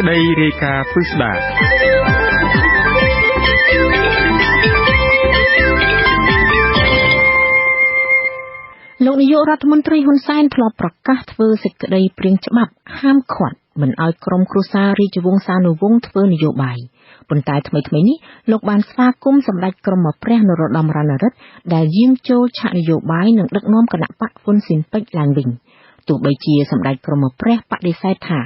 ក្តីរាយការណ៍ពិស្ដាលោកនាយករដ្ឋមន្ត្រីហ៊ុនសែនធ្លាប់ប្រកាសធ្វើសេចក្តីព្រាងច្បាប់ហាមឃាត់មិនឲ្យក្រុមគ្រួសាររាជវង្សានុវង្សធ្វើនយោបាយប៉ុន្តែថ្មីនេះលោកបានស្វាគមន៍សម្ដេចក្រមព្រះនរោត្តម រណរដ្ឋដែលយាងចូលឆាកនយោបាយនិងដឹកនាំគណៈបកហ៊ុនស៊ិនប៉ិចឡើងវិញទោះបីជាសម្ដេចក្រមព្រះបដិសេធថា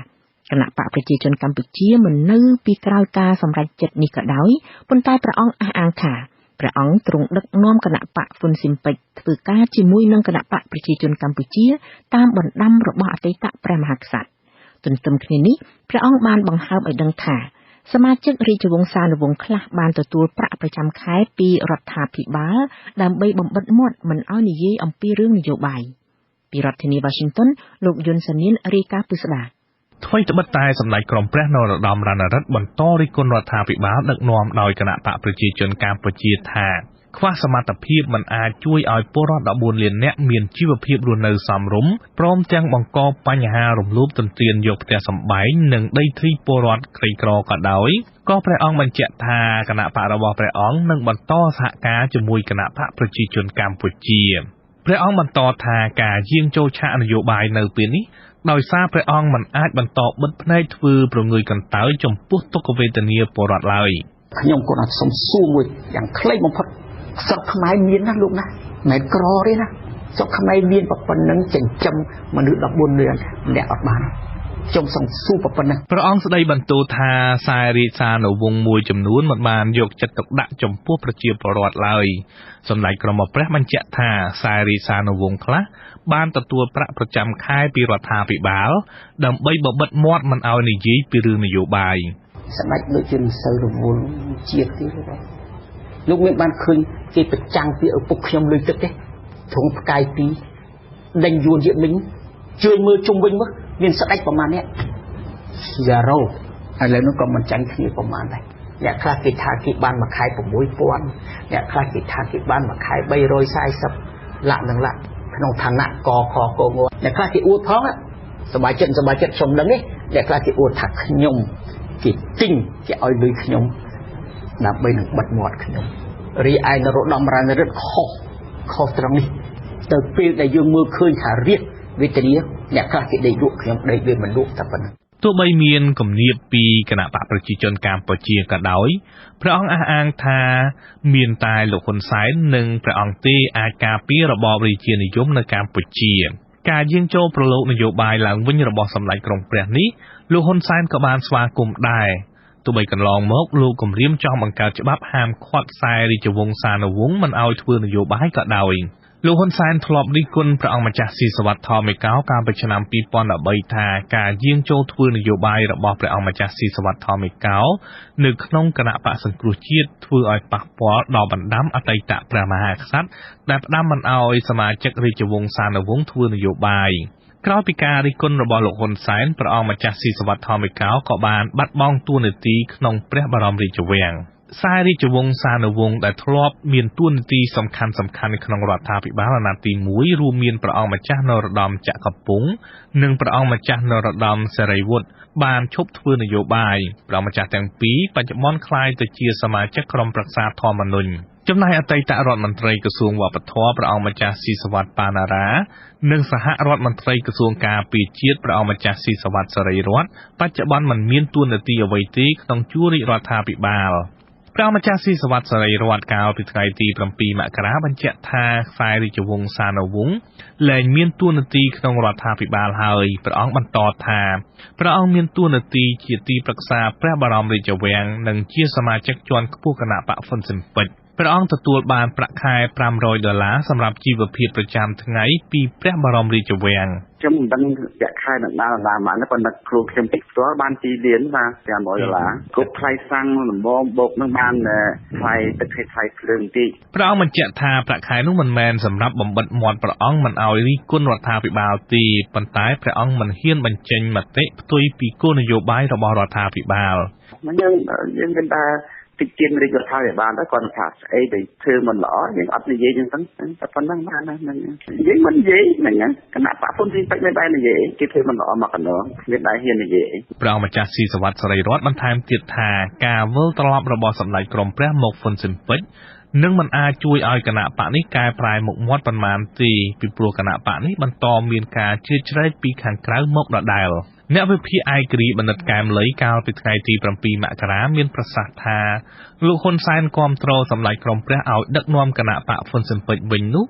គណៈបកប្រជាជនកម្ពុជាមិននៅពីក្រោយការសម្រេចចិត្តនេះក៏ដោយប៉ុន្តែព្រះអង្គអះអាងថាព្រះអង្គទ្រង់ដឹកនាំគណៈបកហ៊ុនស៊ិនប៉ិចធ្វើការជាមួយនឹងគណៈបកប្រជាជនកម្ពុជាតាមបណ្ដាំរបស់អតីតព្រះមហាក្សត្រទន្ទឹមគ្នានេះព្រះអង្គបានបង្ហើបឲ្យដឹងថាសមាជិករាជវង្សានុវង្សខ្លះបានទទួលប្រាក់ប្រចាំខែពីរដ្ឋាភិបាលដើម្បីបំបិទមាត់មិនឲ្យនិយាយអំពីរឿងនយោបាយពីរដ្ឋធានី Washington លោកយុនសានៀនរាយការណ៍ពិស្ដាថ្មីត្បិតតែសម្ដេចក្រមព្រះនរោត្តម រណរដ្ឋបន្តរិះគន់រដ្ឋាភិបាលដឹកនាំដោយគណៈបកប្រជាជនកម្ពុជាថាខ្វះសមត្ថភាពមិនអាចជួយឲ្យពលរដ្ឋ14លាននាក់មានជីវភាពរស់នៅសមរម្យព្រមទាំងបង្កបញ្ហារំលោភទន្ទ្រានយកផ្ទះសម្បែងនិងដីធ្លីពលរដ្ឋក្រីក្រក៏ដោយក៏ព្រះអង្គបញ្ជាក់ថាគណៈបករបស់ព្រះអង្គនឹងបន្តសហការជាមួយគណៈបកប្រជាជនកម្ពុជាព្រះអង្គបន្តថាការយាងចូលឆាកនយោបាយនៅពេលនេះដោយសារព្រះអង្គមិនអាចបន្តបិទភ្នែកធ្វើប្រងើយកន្តើយចំពោះទុក្ខវេទនាពលរដ្ឋឡើយខ្ញុំក៏អត់សុំសួរមួយយ៉ាងខ្លីបំផុតស្រុកខ្មែរមានណាលោកណាមិនក្រទេណាស្រុកខ្មែរមានប៉ុណ្ណឹងចិញ្ចឹមមនុស្ស14លានអ្នកអត់បានខ្ញុំសុំសួរប៉ុណ្ណឹងព្រះអង្គស្ដីបន្ទោសថាខ្សែរាជសារនៅវងមួយចំនួនមិនបានយកចិត្តទុកដាក់ចំពោះប្រជាពលរដ្ឋឡើយសម្ដេចក្រមព្រះបញ្ជាក់ថាខ្សែរាជសារនៅវងខ្លះបានទទួលប្រាក់ប្រចាំខែពីរដ្ឋាភិបាលដើម្បីបបិទមាត់មិនឲ្យនិយាយពីរឿងនយោបាយសម្ដេចដូចជាមិនសូវរវល់ជាតិទេលោកមានបានឃើញគេប្រចាំងពីឪពុកខ្ញុំលុយទឹកទេធំផ្កាយពីរដេញយួនជាមិញជួយមើលជុំវិញមើលមានស្ដេចប្រមាណនេះយ៉ារ៉ូឥឡូវនោះក៏មិនចាញ់គ្នាប្រមាណដែរអ្នកខ្លះគេថាគេបានមួយខែ 6,000 អ្នកខ្លះគេថាគេបានមួយខែ 340 លាក់នឹងលាក់ក្នុងឋានៈកខកងអ្នកខ្លះគេអួតផងសบายចិត្តខ្ញុំដឹងទេអ្នកខ្លះគេអួតថាខ្ញុំគេទិញគេឲ្យលុយខ្ញុំដើម្បីនឹងបិទមាត់ខ្ញុំរីឯនរោត្តម រណរដ្ឋខុសត្រង់នេះទៅពេលដែលយើងមើលឃើញថារាជវេទនាអ្នកខ្លះគេដេកលក់ខ្ញុំដេកវាមិនលក់តែប៉ុណ្ណឹងទោះបីមានគំនាបពីគណៈបកប្រជាជនកម្ពុជាក៏ដោយព្រះអង្គអះអាងថាមានតែលោកហ៊ុនសែននិងព្រះអង្គទេអាចការពាររបបរាជានិយមនៅកម្ពុជាការយាងចូលប្រឡូកនយោបាយឡើងវិញរបស់សម្ដេចក្រមព្រះនេះលោកហ៊ុនសែនក៏បានស្វាគមន៍ដែរទោះបីកន្លងមកលោកគម្រាមចង់បង្កើតច្បាប់ហាមឃាត់ខ្សែរាជវង្សានុវង្សមិនឲ្យធ្វើនយោបាយក៏ដោយលោកហ៊ុនសែនធ្លាប់រិះគន់ព្រះអង្គម្ចាស់ស៊ីសុវត្ថិ ថមិកោកាលពីឆ្នាំ 2013 ថាការយាងចូលធ្វើនយោបាយរបស់ព្រះអង្គម្ចាស់ស៊ីសុវត្ថិ ថមិកោនៅក្នុងគណៈបក្សសង្គ្រោះជាតិធ្វើឲ្យប៉ះពាល់ដល់បណ្ដាំអតីតព្រះមហាក្សត្រដែលផ្ដាំមិនឲ្យសមាជិករាជវង្សានុវង្សធ្វើនយោបាយក្រោយពីការរិះគន់របស់លោកហ៊ុនសែនព្រះអង្គម្ចាស់ស៊ីសុវត្ថិ ថមិកោក៏បានបាត់បង់តួនាទីក្នុងព្រះបរមរាជវាំងខ្សែរាជវង្សានុវង្សដែលធ្លាប់មានតួនាទីសំខាន់ក្នុងរដ្ឋាភិបាលអាណត្តិទី1រួមមានព្រះអង្គម្ចាស់នរោត្តមចក្រពង្សនិងព្រះអង្គម្ចាស់នរោត្តមសិរីវុឌ្ឍបានឈប់ធ្វើនយោបាយព្រះអង្គម្ចាស់ទាំងពីរបច្ចុប្បន្នក្លាយទៅជាសមាជិកក្រុមប្រឹក្សាធម្មនុញ្ញ ចំណែកអតីតរដ្ឋមន្ត្រីក្រសួងវប្បធម៌ព្រះអង្គម្ចាស់ស៊ីសវត្តបាណារ៉ានិងសហរដ្ឋមន្ត្រីក្រសួងការពារជាតិព្រះអង្គម្ចាស់ស៊ីសវត្តសេរីរតន៍បច្ចុប្បន្នមិនមានតួនាទីអ្វីទេក្នុងជួររាជរដ្ឋាភិបាលព្រះអង្គម្ចាស់ស៊ីសវត្តសេរីរតន៍កាលពីថ្ងៃទី7មករាបញ្ជាក់ថាខ្សែរាជវង្សានុវង្សលែងមានតួនាទីក្នុងរដ្ឋាភិបាលហើយព្រះអង្គបន្តថាព្រះអង្គមានតួនាទីជាទីប្រឹក្សាព្រះបរមរាជវាំងនិងជាសមាជិកជាន់ខ្ពស់គណៈបកហ៊ុនស៊ិនប៉ិចព្រះអង្គទទួលបានប្រាក់ខែ$500សម្រាប់ជីវភាពប្រចាំថ្ងៃពីព្រះបរមរាជវាំងខ្ញុំមិនដឹងប្រាក់ខែនឹងដល់ប៉ុន្មានទេប៉ុន្តែគ្រូខ្ញុំតិចផ្ទាល់បាន2លានបាទ$500គ្រប់ថ្លៃសាំងដំបងបូកនឹងបានថ្លៃទឹកថ្លៃភ្លើងតិចព្រះអង្គបញ្ជាក់ថាប្រាក់ខែនោះមិនមែនសម្រាប់បំបិទមាត់ព្រះអង្គមិនឲ្យរិះគន់រដ្ឋាភិបាលទេប៉ុន្តែព្រះអង្គមិនហ៊ានបញ្ចេញមតិផ្ទុយពីគោលនយោបាយរបស់រដ្ឋាភិបាលយើងគិតថាតិចជាងរាជរដ្ឋាភិបាលទៅគាត់ថាស្អីដែលធ្វើមិនល្អយើងអត់និយាយចឹងតែប៉ុណ្ណឹងបានណាហ្នឹងយើងមិននិយាយហ្នឹងគណៈបកហ៊ុនស៊ិនប៉ិចមិនដែរនិយាយគេធ្វើមិនល្អមកកណ្ដោមានដែរហ៊ាននិយាយព្រះអង្គម្ចាស់ស៊ីសវត្តសេរីរតន៍បន្ថែមទៀតថាការវិលត្រឡប់របស់សម្ដេចក្រមព្រះមកហ៊ុនស៊ិនប៉ិចនឹងមិនអាចជួយឲ្យគណៈបកនេះកែប្រែមុខមាត់ប៉ុន្មានទេពីព្រោះគណៈបកនេះបន្តមានការជ្រៀតជ្រែកពីខាងក្រៅមកដដែលអ្នកវិភាគឯករាជ្យបណ្ឌិតកែមលីកាលពីថ្ងៃទី7មករាមានប្រសាសន៍ថាលោកហ៊ុនសែនគាំទ្រសម្ដេចក្រមព្រះឲ្យដឹកនាំគណៈបកហ៊ុនស៊ិនប៉ិចវិញនោះ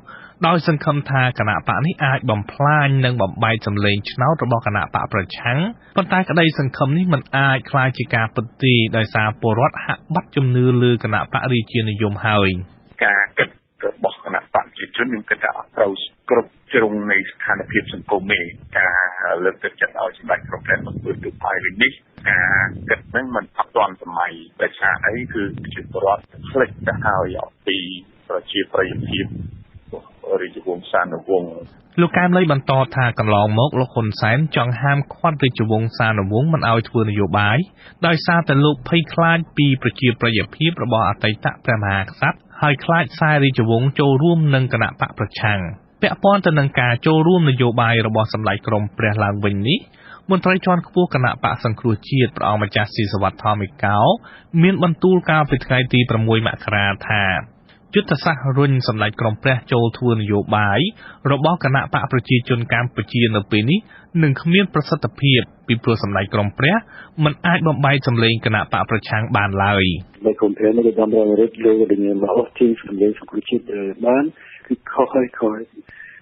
ដោយសង្ឃឹមថាគណៈបកនេះអាចបំផ្លាញនិងបំបែកសម្លេងឆ្នោតរបស់គណៈបកប្រឆាំងប៉ុន្តែក្តីសង្ឃឹមនេះមិនអាចក្លាយជាការពិតទេដោយសារពលរដ្ឋហាក់បាត់ជំនឿលើគណៈបករាជានិយមហើយការគិតរបស់គណៈបកប្រជាជនខ្ញុំគិតថាអត់ត្រូវគ្រប់ជ្រុងនៃស្ថានភាពសង្គមទេការលើកទឹកចិត្តឲ្យសម្ដេចក្រមព្រះមកធ្វើទូបាយវិញនេះការគិតហ្នឹងมันអត់ទាន់សម័យដោយសារអីគឺជាពលរដ្ឋផ្លេចទៅហើយអំពីប្រជាប្រិយភាពរាជវង្សានុវង្សលោកកែមលីបន្តថាកន្លងមកលោកហ៊ុនសែនចង់ហាមឃាត់រាជវង្សានុវង្សមិនឲ្យធ្វើនយោបាយដោយសារតែលោកភ័យខ្លាចពីប្រជាប្រិយភាពរបស់អតីតព្រះមហាក្សត្រហើយខ្លាចខ្សែរាជវង្សចូលរួមនឹងគណៈបកប្រឆាំងពាក់ព័ន្ធទៅនឹងការចូលរួមនយោបាយរបស់សម្ដេចក្រមព្រះឡើងវិញនេះមន្ត្រីជាន់ខ្ពស់គណៈបកសង្គ្រោះជាតិព្រះអង្គម្ចាស់ស៊ីសវត្តថមិកោមានបន្ទូលកាលពីថ្ងៃទី6មករាថាយុទ្ធសាស្ត្ររុញសម្ដេចក្រមព្រះចូលធ្វើនយោបាយរបស់គណៈបកប្រជាជនកម្ពុជានៅពេលនេះនឹងគ្មានប្រសិទ្ធភាពពីព្រោះសម្ដេចក្រមព្រះមិនអាចបំបែកសម្លេងគណៈបកប្រឆាំងបានឡើយក្រមព្រះនៅដំណើររត់លើដែលមានមកជាសម្លេងសង្គ្រោះជាតិបានគឺខុសហើយ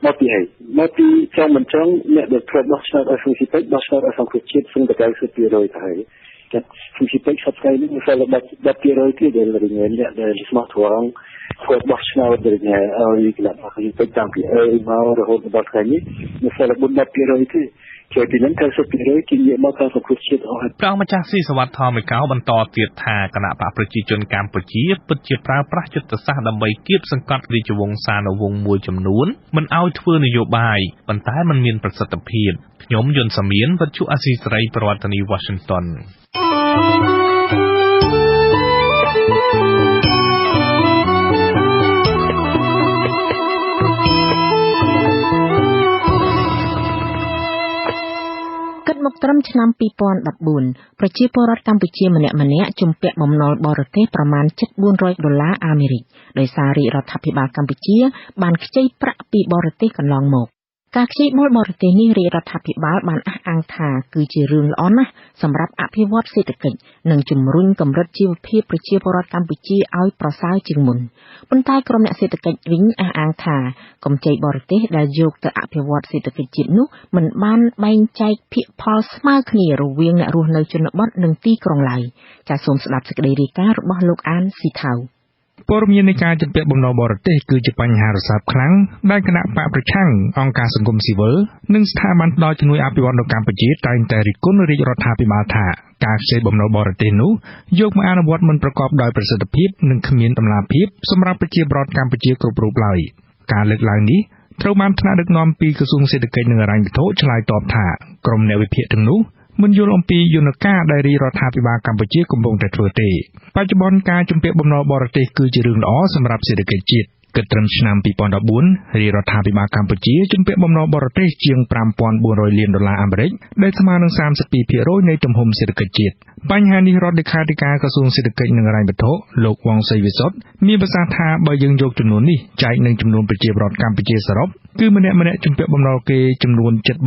មកពីចំមិនចង់អ្នកដែលធ្លាប់បោះឆ្នោតឲ្យសង្គ្រោះជាតិបោះឆ្នោតឲ្យសង្គ្រោះជាតិស្ទើរតែ 90% ទៅហើយតែសង្គ្រោះជាតិសប្តាហ៍នេះមានតែ10% ទៀតដែលរញ៉ែអ្នកដែលស្មោះត្រង់គាត់បោះឆ្នោតរញ៉ែឲ្យគណៈបកប្រជាជនតាំងពីមករហូតដល់ថ្ងៃនេះមានតែ10% ទេជាពីនឹង90% ជានិយាយមកខាងសង្គ្រោះជាតិអស់ហើយព្រះអង្គម្ចាស់ស៊ីសវត្តថមិកោបន្តទៀតថាគណៈបកប្រជាជនកម្ពុជាពិតជាប្រើប្រាស់យុទ្ធសាស្ត្រដើម្បីគៀបសង្កត់រាជវង្សានុវង្សមួយចំនួនមិនឲ្យធ្វើនយោបាយប៉ុន្តែมันមានប្រសិទ្ធភាពខ្ញុំយុនសាមៀនវិទ្យុអាស៊ីសេរីប្រធានាធិបតី Washingtonមកត្រឹមឆ្នាំ2014ប្រជាពលរដ្ឋកម្ពុជាម្នាក់ជំពាក់បំណុលបរទេសប្រមាណ$400អាមេរិកដោយសាររាជរដ្ឋាភិបាលកម្ពុជាបានខ្ចីប្រាក់ពីបរទេសកន្លងមកការខ្ចីបុលបរទេសនេះរាជរដ្ឋាភិបាលបានអះអាងថាគឺជារឿងល្អណាស់សម្រាប់អភិវឌ្ឍសេដ្ឋកិច្ចនិងជំរុញកម្រិតជីវភាពប្រជាពលរដ្ឋកម្ពុជាឲ្យប្រសើរជាងមុនប៉ុន្តែក្រុមអ្នកសេដ្ឋកិច្ចវិញអះអាងថាកម្ចីបរទេសដែលយកទៅអភិវឌ្ឍសេដ្ឋកិច្ចជាតិនោះមិនបានបែងចែកភាគផលស្មើគ្នារវាងអ្នករស់នៅជនបទនិងទីក្រុងឡើយចាសសូមស្ដាប់សេចក្តីរាយការណ៍របស់លោកអានស៊ីថៅព័ត៌មាននៃការជំពាក់បំណុលបរទេសគឺជាបញ្ហារសើបខ្លាំងដែលគណៈបកប្រឆាំងអង្គការសង្គមស៊ីវិលនិងស្ថាប័នផ្ដល់ជំនួយអភិវឌ្ឍន៍នៅកម្ពុជាតែងតែរិះគន់រាជរដ្ឋាភិបាលថាការខ្ចីបំណុលបរទេសនោះយកមកអនុវត្តមិនប្រកបដោយប្រសិទ្ធភាពនិងគ្មានតម្លាភាពសម្រាប់ប្រជាពលរដ្ឋកម្ពុជាគ្រប់រូបឡើយការលើកឡើងនេះត្រូវបានថ្នាក់ដឹកនាំពីក្រសួងសេដ្ឋកិច្ចនិងហិរញ្ញវត្ថុឆ្លើយតបថាក្រុមអ្នកវិភាគទាំងនោះមិនយល់អំពីយន្តការដែលរាជរដ្ឋាភិបាលកម្ពុជាកំពុងតែធ្វើទេបច្ចុប្បន្នការជំពាក់បំណុលបរទេសគឺជារឿងល្អសម្រាប់សេដ្ឋកិច្ចជាតិ គិតត្រឹមឆ្នាំ2014រាជរដ្ឋាភិបាលកម្ពុជាជំពាក់បំណុលបរទេសជាង $5,400 លានអាមេរិកដែលស្មើនឹង 32% នៃទំហំសេដ្ឋកិច្ចជាតិបញ្ហានេះរដ្ឋលេខាធិការក្រសួងសេដ្ឋកិច្ចនិងហិរញ្ញវត្ថុលោកវ៉ងសីវិសុទ្ធមានប្រសាសន៍ថាបើយើងយកចំនួននេះចែកនឹងចំនួនប្រជាពលរដ្ឋកម្ពុជាសរុបគឺម្នាក់ៗជំពាក់បំណុលគេចំនួនជិត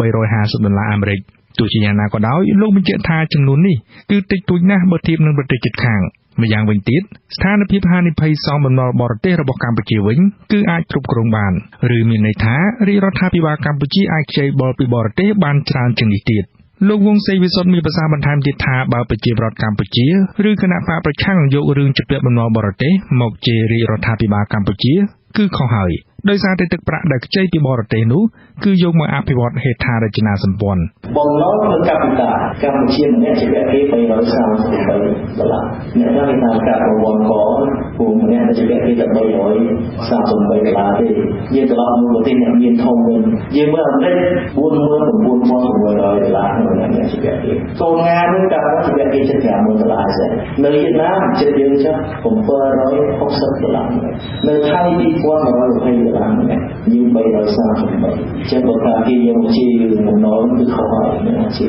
$350អាមេរិកទោះជាយ៉ាងណាក៏ដោយលោកបញ្ជាក់ថាចំនួននេះគឺតិចតួចណាស់បើធៀបនឹងប្រទេសជិតខាងម្យ៉ាងវិញទៀតស្ថានភាពហានិភ័យសងបំណុលបរទេសរបស់កម្ពុជាវិញគឺអាចគ្រប់គ្រងបានឬមានន័យថារាជរដ្ឋាភិបាលកម្ពុជាអាចខ្ចីបុលពីបរទេសបានច្រើនជាងនេះទៀតលោកវង្សសេវិសុទ្ធមានប្រសាសន៍បន្ថែមទៀតថាបើប្រជាពលរដ្ឋកម្ពុជាឬគណៈបកប្រឆាំងយករឿងជំពាក់បំណុលបរទេសមកជេររាជរដ្ឋាភិបាលកម្ពុជាគឺខុសហើយដោយសារតែទឹកប្រាក់ដែលខ្ចីពីបរទេសនោះគឺយកមកអភិវឌ្ឍហេដ្ឋារចនាសម្ព័ន្ធបំណុលលើកាពីតាកម្ពុជាម្នាក់ជាពាក់គេ$333អ្នកខ្លះគេថាការប្រវត្តិក៏ពូម្នាក់ជាពាក់គេតែ$333ទេយើងត្រឡប់មកប្រទេសអ្នកមានធំវិញយើងមើលអាមេរិក$49,600ក្នុងម្នាក់ជាពាក់គេសូមងានឹងការជាពាក់គេ$50,000ដែរនៅវៀតណាមជិតយើងចុះ$760នៅថៃ$2,120ម្នាក់យើង$333ចឹងបើថាគេយកជាបំណុលគឺខុសហើយជា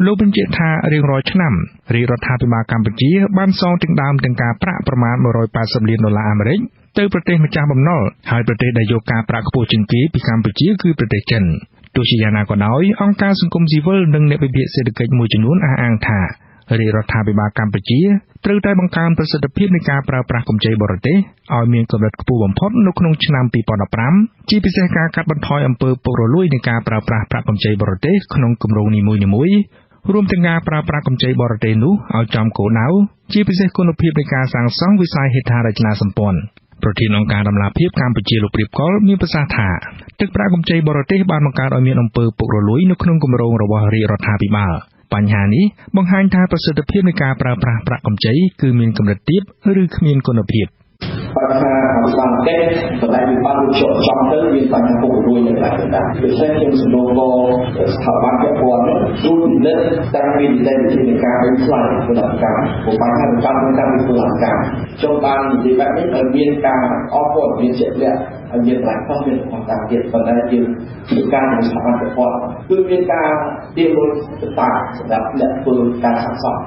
លោកបញ្ជាក់ថារៀងរាល់ឆ្នាំរាជរដ្ឋាភិបាលកម្ពុជាបានសងទាំងដើមទាំងការប្រាក់ប្រមាណ$180លានអាមេរិកទៅប្រទេសម្ចាស់បំណុលហើយប្រទេសដែលយកការប្រាក់ខ្ពស់ជាងគេពីកម្ពុជាគឺប្រទេសចិនទោះជាយ៉ាងណាក៏ដោយអង្គការសង្គមស៊ីវិលនិងអ្នកវិភាគសេដ្ឋកិច្ចមួយចំនួនអះអាងថារាជរដ្ឋាភិបាលកម្ពុជាត្រូវតែបង្កើនប្រសិទ្ធភាពនៃការប្រើប្រាស់កម្ចីបរទេសឲ្យមានកម្រិតខ្ពស់បំផុតនៅក្នុងឆ្នាំ2015ជាពិសេសការកាត់បន្ថយអំពើពុករលួយនៃការប្រើប្រាស់ប្រាក់កម្ចីបរទេសក្នុងគម្រោងនីមួយៗរួមទាំងការប្រើប្រាស់កម្ចីបរទេសនោះឲ្យចំគោលដៅជាពិសេសគុណភាពនៃការសាងសង់វិស័យហេដ្ឋារចនាសម្ព័ន្ធប្រធានអង្គការដំណាភិបកម្ពុជាលោកព្រៀបកុលមានប្រសាសន៍ថាទឹកប្រាក់កម្ចីបរទេសបានបង្កើតឲ្យមានអំពើពុករលួយនៅក្នុងគម្រោងរបស់រាជរដ្ឋាភិបាលបញ្ហានេះបង្ហាញថាប្រសិទ្ធភាពនៃការប្រើប្រាស់ប្រាក់កម្ចីគឺមានកម្រិតទាបឬគ្មានគុណភាពបញ្ហាអសន្តិសុខបណ្ដាវិបត្តិជាប់ចំទៅមានបញ្ហាពុករលួយនៅក្នុងដែរដូច្នេះខ្ញុំសំណូមពរស្ថាប័នពាក់ព័ន្ធជួយពិនិត្យតាមវិធានការវិញខ្លះពលកម្មពួកបញ្ហាប្រចាំតាមពលកម្មចង់បាននិយាយបែបនេះឲ្យមានការអបអរមានជាក់លាក់ឲ្យមានប្រាក់ខែមានความតាទៀតប៉ុន្តែយើងធ្វើការក្នុងស្ថាប័នពាក់ព័ន្ធគឺមានការទៀមលុយតាសម្រាប់អ្នកធ្វើការសាងសង់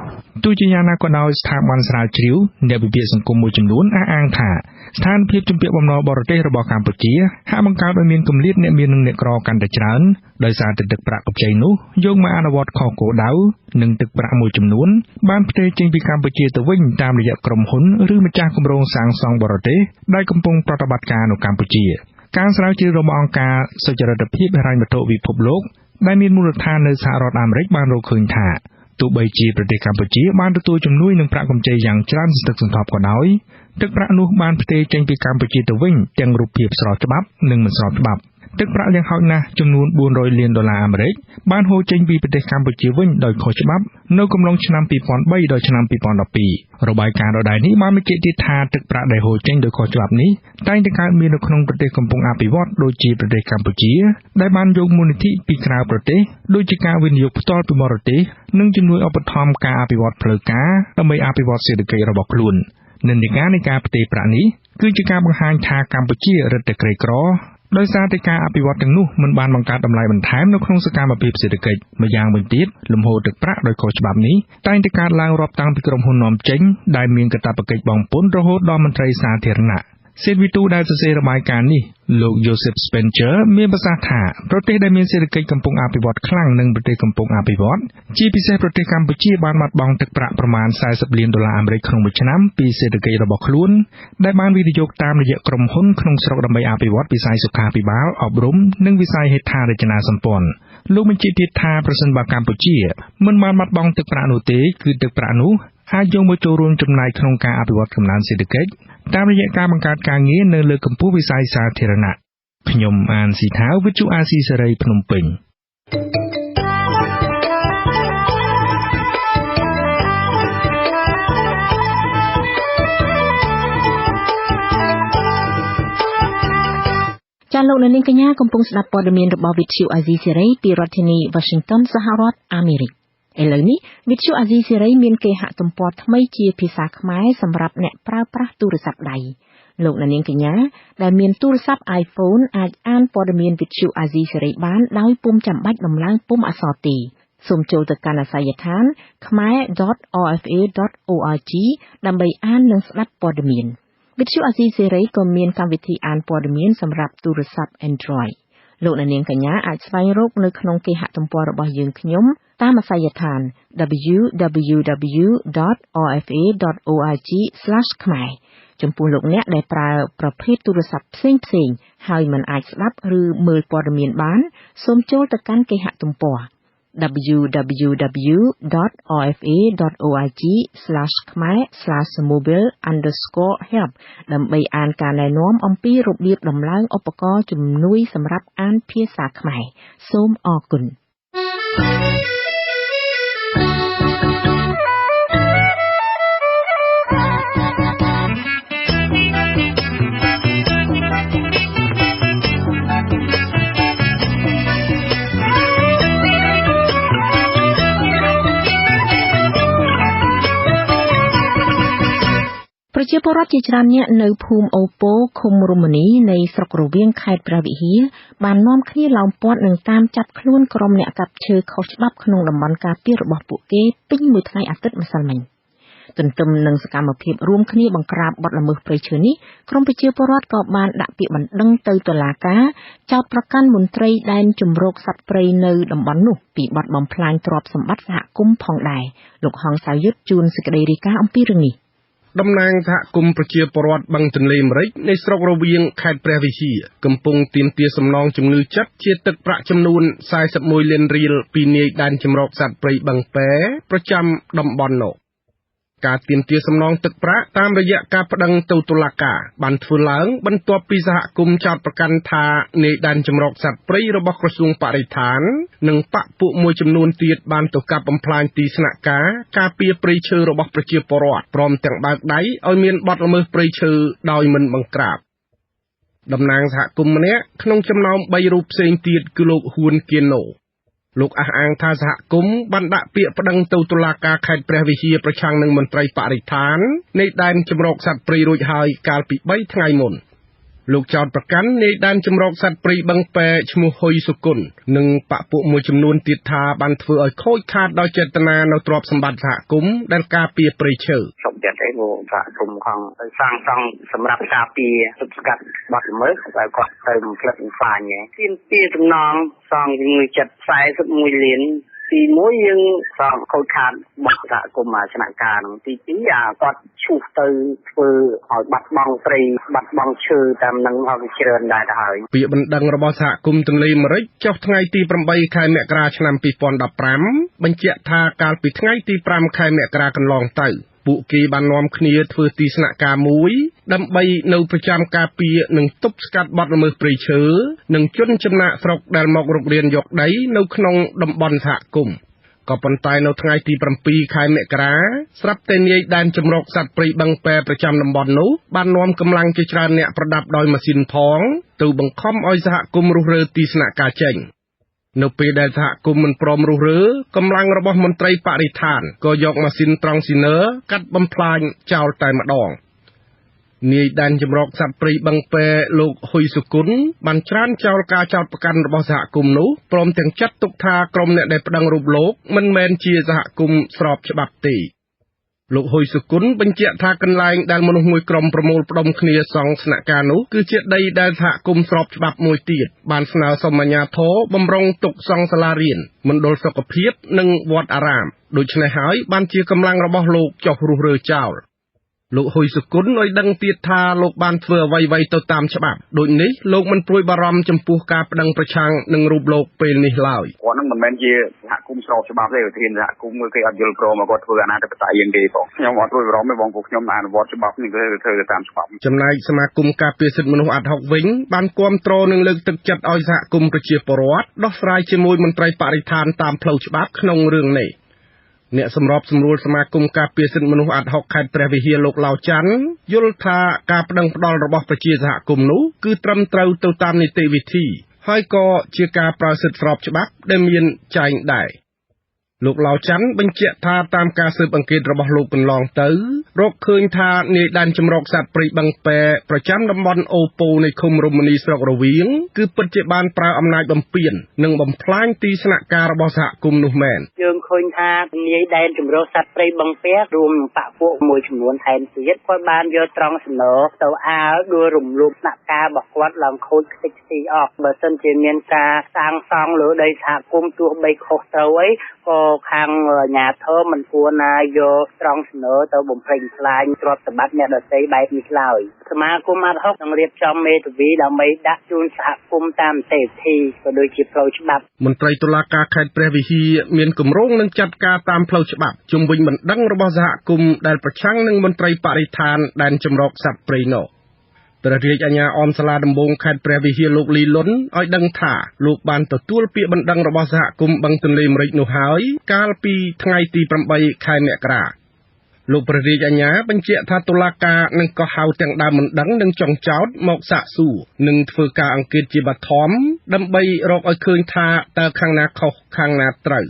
ទោះជាយ៉ាងណាក៏ដោយស្ថាប័នស្រាវជ្រាវអ្នកវិភាគសង្គមមួយចំនួនអះអាងថាស្ថានភាពជំពាក់បំណុលបរទេសរបស់កម្ពុជាហាក់បង្កើតឲ្យមានគម្លាតអ្នកមាននិងអ្នកក្រកាន់តែច្រើនដោយសារតែទឹកប្រាក់កម្ចីនោះយកមកអនុវត្តខុសគោលដៅនិងទឹកប្រាក់មួយចំនួនបានផ្ទេរចេញពីកម្ពុជាទៅវិញតាមរយៈក្រុមហ៊ុនឬម្ចាស់គម្រោងសាងសង់បរទេសដែលកំពុងប្រតិបត្តិការនៅកម្ពុជាការស្រាវជ្រាវរបស់អង្គការសុចរិតភាពហិរញ្ញវត្ថុពិភពលោកដែលមានមូលដ្ឋាននៅសហរដ្ឋអាមេរិកបានរកឃើញថាទោះបីជាប្រទេសកម្ពុជាបានទទួលជំនួយនឹងប្រាក់កម្ចីយ៉ាងច្រើនសន្ធឹកសន្ធាប់ក៏ដោយទឹកប្រាក់នោះបានផ្ទេរចេញពីកម្ពុជាទៅវិញទាំងរូបភាពស្របច្បាប់និងមិនស្របច្បាប់ទឹកប្រាក់យ៉ាងហោចណាស់ចំនួន$400លានអាមេរិកបានហូរចេញពីប្រទេសកម្ពុជាវិញដោយខុសច្បាប់នៅកំឡុងឆ្នាំ2003ដល់ឆ្នាំ2012របាយការណ៍ដដែលនេះបានបញ្ជាក់ទៀតថាទឹកប្រាក់ដែលហូរចេញដោយខុសច្បាប់នេះតែងតែកើតមាននៅក្នុងប្រទេសកំពុងអភិវឌ្ឍដូចជាប្រទេសកម្ពុជាដែលបានយកមូលនិធិពីក្រៅប្រទេសដូចជាការវិនិយោគផ្ទាល់ពីបរទេសនិងជំនួយឧបត្ថម្ភការអភិវឌ្ឍផ្លូវការដើម្បីអភិវឌ្ឍសេដ្ឋកិច្ចរបស់ខ្លួននិន្នាការនៃការផ្ទេរប្រាក់នេះគឺជាការបង្ហាញថាកម្ពុជារឹតតែក្រីក្រដោយសារតែការអភិវឌ្ឍទាំងនោះមិនបានបង្កើតតម្លៃបន្ថែមនៅក្នុងសកម្មភាពសេដ្ឋកិច្ចម្យ៉ាងវិញទៀតលំហូរទឹកប្រាក់ដោយខុសច្បាប់នេះតែងតែកើតឡើងរាប់តាំងពីក្រុមហ៊ុននាំចេញដែលមានកាតព្វកិច្ចបង់ពន្ធរហូតដល់មន្ត្រីសាធារណៈសេតវីទូដែលសរសេររបាយការណ៍នេះលោក Joseph Spencer មានប្រសាសន៍ថាប្រទេសដែលមានសេដ្ឋកិច្ចកំពុងអភិវឌ្ឍខ្លាំងនិងប្រទេសកំពុងអភិវឌ្ឍជាពិសេសប្រទេសកម្ពុជាបានបាត់បង់ទឹកប្រាក់ប្រមាណ$40លានអាមេរិកក្នុងមួយឆ្នាំពីសេដ្ឋកិច្ចរបស់ខ្លួនដែលបានវិនិយោគតាមរយៈក្រុមហ៊ុនក្នុងស្រុកដើម្បីអភិវឌ្ឍវិស័យសុខាភិបាលអប់រំនិងវិស័យហេដ្ឋារចនាសម្ព័ន្ធលោកបញ្ជាក់ទៀតថាប្រសិនបើកម្ពុជាមិនបានបាត់បង់ទឹកប្រាក់នោះទេគឺទឹកប្រាក់នោះអាចយកមកចូលរួមចំណែកក្នុងការអភិវឌ្ឍកំណើនសេដ្ឋកិច្ចតាមរយៈការបង្កើតការងារនៅលើកម្ពស់វិស័យសាធារណៈខ្ញុំអានស៊ីថាវវិទ្យុអាស៊ីសេរីភ្នំពេញចាលោកនាងកញ្ញាកំពុងស្ដាប់ព័ត៌មានរបស់វិទ្យុអាស៊ីសេរីពីរដ្ឋធានី Washington សហរដ្ឋអាមេរិកឥឡូវនេះវិទ្យុអាស៊ីសេរីមានគេហទំព័រថ្មីជាភាសាខ្មែរសម្រាប់អ្នកប្រើប្រាស់ទូរស័ព្ទដៃ លោកនាងកញ្ញាដែលមានទូរស័ព្ទ iPhone អាចអានព័ត៌មានវិទ្យុអាស៊ីសេរីបានដោយពុំចាំបាច់ដំឡើងពុម្ពអក្សរទេសូមចូលទៅកាន់អាសយដ្ឋាន khmer.rfa.org ដើម្បីអាននិងស្ដាប់ព័ត៌មានវិទ្យុអាស៊ីសេរីក៏មានកម្មវិធីអានព័ត៌មានសម្រាប់ទូរស័ព្ទ Android លោកនាងកញ្ញាអាចស្វែងរកនៅក្នុងគេហទំព័ររបស់យើងខ្ញុំតាមអាសយដ្ឋាន www.rfa.org/khmer ចំពោះលោកអ្នកដែលប្រើប្រភេទទូរស័ព្ទផ្សេងៗហើយមិនអាចស្ដាប់ឬមើលព័ត៌មានបានសូមចូលទៅកាន់គេហទំព័រ www.rfa.org/khmer/mobile_help ដើម្បីអានការណែនាំអំពីរបៀបដំឡើងឧបករណ៍ជំនួយសម្រាប់អានភាសាខ្មែរសូមអរគុណប្រជាពលរដ្ឋជាច្រើនអ្នកនៅភូមិអូពោឃុំរមនីនៃស្រុករវៀងខេត្តព្រះវិហារបាននាំគ្នាឡោមព័ទ្ធនិងតាមចាប់ខ្លួនក្រុមអ្នកកាប់ឈើខុសច្បាប់ក្នុងតំបន់ការពាររបស់ពួកគេពេញមួយថ្ងៃអាទិត្យម្សិលមិញទន្ទឹមនឹងសកម្មភាពរួមគ្នាបង្ក្រាបបទល្មើសព្រៃឈើនេះក្រុមប្រជាពលរដ្ឋក៏បានដាក់ពាក្យបណ្ដឹងទៅតុលាការចោទប្រកាន់មន្ត្រីដែនជម្រកសត្វព្រៃនៅតំបន់នោះពីបទបំផ្លាញទ្រព្យសម្បត្តិសហគមន៍ផងដែរលោកហងសាយុទ្ធជួនសេចក្តីរាយការណ៍អំពីរឿងនេះតំណាងសហគមន៍ប្រជាពលរដ្ឋបឹងទន្លេម្រេចនៃស្រុករវៀងខេត្តព្រះវិហារកំពុងទាមទារសំណងជំងឺចិត្តជាទឹកប្រាក់ចំនួន41លានរៀលពីនាយដែនជម្រកសត្វព្រៃបឹងពែប្រចាំតំបន់នោះការទាមទារសំណងទឹកប្រាក់តាមរយៈការប្តឹងទៅតុលាការបានធ្វើឡើងបន្ទាប់ពីសហគមន៍ចោទប្រកាន់ថានាយដែនជម្រកសត្វព្រៃរបស់ក្រសួងបរិស្ថាននិងបកពួកមួយចំនួនទៀតបានទៅកាប់បំផ្លាញទីស្នាក់ការពារព្រៃឈើរបស់ប្រជាពលរដ្ឋព្រមទាំងបើកដៃឲ្យមានបទល្មើសព្រៃឈើដោយមិនបង្ក្រាបតំណាងសហគមន៍ម្នាក់ក្នុងចំណោម3រូបផ្សេងទៀតគឺលោកហ៊ួនគៀណូលោកអះអាងថាសហគមន៍បានដាក់ពាក្យប្តឹងទៅតុលាការខេត្តព្រះវិហារប្រឆាំងនឹងមន្ត្រីបរិស្ថាននៃដែនជម្រកសត្វព្រៃរួចហើយកាលពី3ថ្ងៃមុនលោកចោទប្រកាន់នាយដែនជម្រកសត្វព្រៃបឹងពែឈ្មោះហ៊ុយសុគន្ធនិងបកពួកមួយចំនួនទៀតថាបានធ្វើឲ្យខូចខាតដោយចេតនានៅទ្រព្យសម្បត្តិសហគមន៍ដែលការពារព្រៃឈើខ្ញុំចិត្តឯងសហគមន៍ខាងសាងសង់សម្រាប់ការពារទប់ស្កាត់បទល្មើសហើយគាត់ទៅផ្លិតផ្លាញទាមទារសំណងសងជំងឺចិត្ត41លានទី1យើងសងខូចខាតរបស់សហគមន៍អាឆ្នាំការនោះទី2គាត់ឈូសទៅធ្វើឲ្យបាត់បង់ព្រៃបាត់បង់ឈើតាមនឹងឲ្យច្រើនដែរទៅហើយពាក្យបណ្ដឹងរបស់សហគមន៍ទន្លេម្រេចចុះថ្ងៃទី8ខែមករាឆ្នាំ2015បញ្ជាក់ថាកាលពីថ្ងៃទី5ខែមករាកន្លងទៅពួកគេបាននាំគ្នាធ្វើទីស្នាក់ការមួយដើម្បីនៅប្រចាំការពារនិងទប់ស្កាត់បទល្មើសព្រៃឈើនិងជនចំណាកស្រុកដែលមករុករានយកដីនៅក្នុងតំបន់សហគមន៍ក៏ប៉ុន្តែនៅថ្ងៃទី7ខែមករាស្រាប់តែនាយដែនជម្រកសត្វព្រៃបឹងពែប្រចាំតំបន់នោះបាននាំកម្លាំងជាច្រើនអ្នកប្រដាប់ដោយម៉ាស៊ីនផងទៅបង្ខំឲ្យសហគមន៍រុះរើទីស្នាក់ការចេញនៅពេលដែលសហគមន៍មិនព្រមរុះរើកម្លាំងរបស់មន្ត្រីបរិស្ថានក៏យកម៉ាស៊ីនត្រង់ស៊ីន័រកាត់បំផ្លាញចោលតែម្ដងនាយដែនជម្រកសត្វព្រៃបឹងពែលោកហ៊ុយសុគន្ធបានច្រានចោលការចោទប្រកាន់របស់សហគមន៍នោះព្រមទាំងចាត់ទុកថាក្រុមអ្នកដែលប្តឹងរូបលោកមិនមែនជាសហគមន៍ស្របច្បាប់ទេលោកហ៊ុយសុគន្ធបញ្ជាក់ថាកន្លែងដែលមនុស្សមួយក្រុមប្រមូលផ្ដុំគ្នាសង់ស្នាក់ការនោះគឺជាដីដែលសហគមន៍ស្របច្បាប់មួយទៀតបានស្នើសុំអាជ្ញាធរបំរុងទុកសង់សាលារៀនមណ្ឌលសុខភាពនិងវត្តអារាមដូច្នេះហើយបានជាកម្លាំងរបស់លោកចុះរុះរើចោលលោកហ៊ុយសុគន្ធឲ្យដឹងទៀតថាលោកបានធ្វើអ្វីៗទៅតាមច្បាប់ដូចនេះលោកមិនព្រួយបារម្ភចំពោះការប្តឹងប្រឆាំងនឹងរូបលោកពេលនេះឡើយគាត់នឹងមិនមែនជាសហគមន៍ស្របច្បាប់ទេធានសហគមន៍គេអត់យល់ព្រមមកគាត់ធ្វើអនាធិបតេយ្យយ៉ាងគេផងខ្ញុំអត់ព្រួយបារម្ភទេបងពួកខ្ញុំអនុវត្តច្បាប់នេះគឺធ្វើតាមច្បាប់ចំណែកសមាគមការពារសិទ្ធិមនុស្សអាត់ហុកវិញបានគាំទ្រនិងលើកទឹកចិត្តឲ្យសហគមន៍ប្រជាពលរដ្ឋដោះស្រាយជាមួយមន្ត្រីបរិស្ថានតាមផ្លូវច្បាប់ក្នុងរឿងនេះអ្នកសម្របសម្រួលសមាគមការពារសិទ្ធិមនុស្សអាត់ហុកខេត្តព្រះវិហារលោកឡាវច័ន្ទយល់ថាការប្តឹងផ្តល់របស់ប្រជាសហគមន៍នោះគឺត្រឹមត្រូវទៅតាមនីតិវិធីហើយក៏ជាការប្រើសិទ្ធិស្របច្បាប់ដែលមានចែងដែរ លោកឡៅច័ន្ទបញ្ជាក់ថាតាមការស៊ើបអង្កេតរបស់លោកកន្លងទៅរកឃើញថានាយដែនចម្រុកសត្វព្រៃបឹងពែប្រចាំតំបន់អូប៉ូនៃឃុំរមនីស្រុករវៀងគឺពិតជាបានប្រើអំណាចបំពាននិងបំផ្លាញទីស្នាក់ការរបស់សហគមន៍នោះមែនយើងឃើញថានាយដែនចម្រុកសត្វព្រៃបឹងពែរួមនឹងបកពួកមួយចំនួនថែមទៀតគាត់បានយកត្រង់សំណើទៅអាលដួលរំលោភស្នាក់ការរបស់គាត់ឡើងខូចខ្ទេចខ្ទីអស់បើសិនជាមានការសាងសង់លើដីសហគមន៍ទោះបីខុសត្រូវអីក៏ខាងអាជ្ញាធរមិនគួរណាយកត្រង់សំណើទៅបំផ្លិចបំផ្លាញទ្រព្យសម្បត្តិអ្នកដទៃបែបនេះឡើយសមាគមអាត់ហុកនឹងរៀបចំមេធាវីដើម្បីដាក់ជូនសហគមន៍តាមនីតិវិធីក៏ដូចជាផ្លូវច្បាប់មន្ត្រីតុលាការខេត្តព្រះវិហារមានគម្រោងនឹងចាត់ការតាមផ្លូវច្បាប់ជុំវិញបណ្ដឹងរបស់សហគមន៍ដែលប្រឆាំងនឹងមន្ត្រីបរិស្ថានដែនចម្រុកសត្វព្រៃនោះព្រះរាជអាជ្ញាអមសាលាដំបងខេត្តព្រះវិហារលោកលីលុនឲ្យដឹងថាលោកបានទទួលពាក្យបណ្ដឹងរបស់សហគមន៍បឹងទន្លេមេរិចនោះហើយកាលពីថ្ងៃទី8ខែមករាលោកព្រះរាជអាជ្ញាបញ្ជាក់ថាតុលាការនឹងកោះហៅទាំងដើមមិនដឹងនិងចុងចោតមកសាកសួរនិងធ្វើការអង្កេតជាបឋមដើម្បីរកឲ្យឃើញថាតើខាងណាខុសខាងណាត្រូវ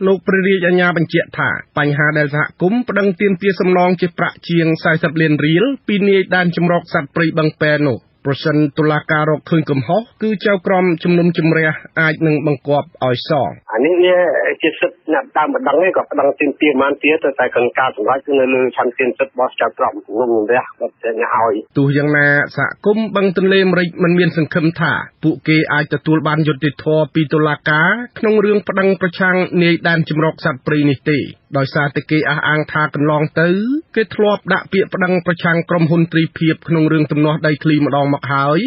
លោកព្រះរាជអាជ្ញាបញ្ជាក់ថាបញ្ហាដែលសហគមន៍ប្តឹងទាមទារសំណងជាប្រាក់ជាង40លានរៀលពីនាយដែនចម្រុកសត្វព្រៃបឹងពែនោះប្រសិនតុលាការរកឃើញកំហុសគឺចៅក្រមជំនុំជម្រះអាចនឹងបង្គាប់ឲ្យសងអានេះវាជាសិទ្ធិអ្នកតាមបណ្ដឹងឯងក៏ប្តឹងទាមទារបានទៀតតែការសម្រេចគឺនៅលើឆន្ទៈសិទ្ធិរបស់ចៅក្រមជំនុំជម្រះគាត់តែឲ្យទោះយ៉ាងណាសហគមន៍បឹងទន្លេមេរិចមិនមានសង្ឃឹមថាពួកគេអាចទទួលបានយុត្តិធម៌ពីតុលាការក្នុងរឿងប្តឹងប្រឆាំងនាយដែនចម្រុកសត្វព្រៃនេះទេដោយសារតែគេអះអាងថាកន្លងទៅគេធ្លាប់ដាក់ពាក្យប្តឹងប្រឆាំងក្រុមហ៊ុនទ្រីភិបក្នុងរឿងទំនាស់ដីធ្លីម្ដងមកហើយ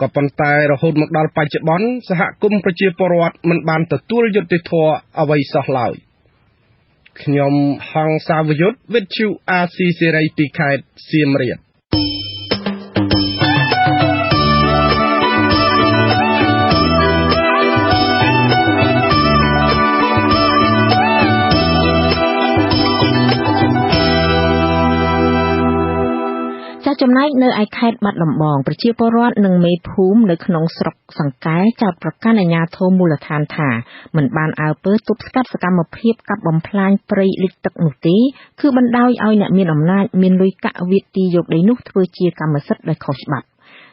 ក៏ប៉ុន្តែរហូតមកដល់បច្ចុប្បន្នសហគមន៍ប្រជាពលរដ្ឋមិនបានទទួលយុត្តិធម៌អ្វីសោះឡើយខ្ញុំហងសាវយុទ្ធវិទ្យុអាស៊ីសេរីពីខេត្តសៀមរាបចំណែកនៅឯខេត្តបាត់ដំបងប្រជាពលរដ្ឋនិងមេភូមិនៅក្នុងស្រុកសង្កែចោទប្រកាន់អាជ្ញាធរមូលដ្ឋានថាមិនបានអើពើទប់ស្កាត់សកម្មភាពកាប់បំផ្លាញព្រៃលិចទឹកនោះទេគឺបណ្ដោយឲ្យអ្នកមានអំណាចមានលុយកាក់វាទីយកដីនោះធ្វើជាកម្មសិទ្ធិដោយខុសច្បាប់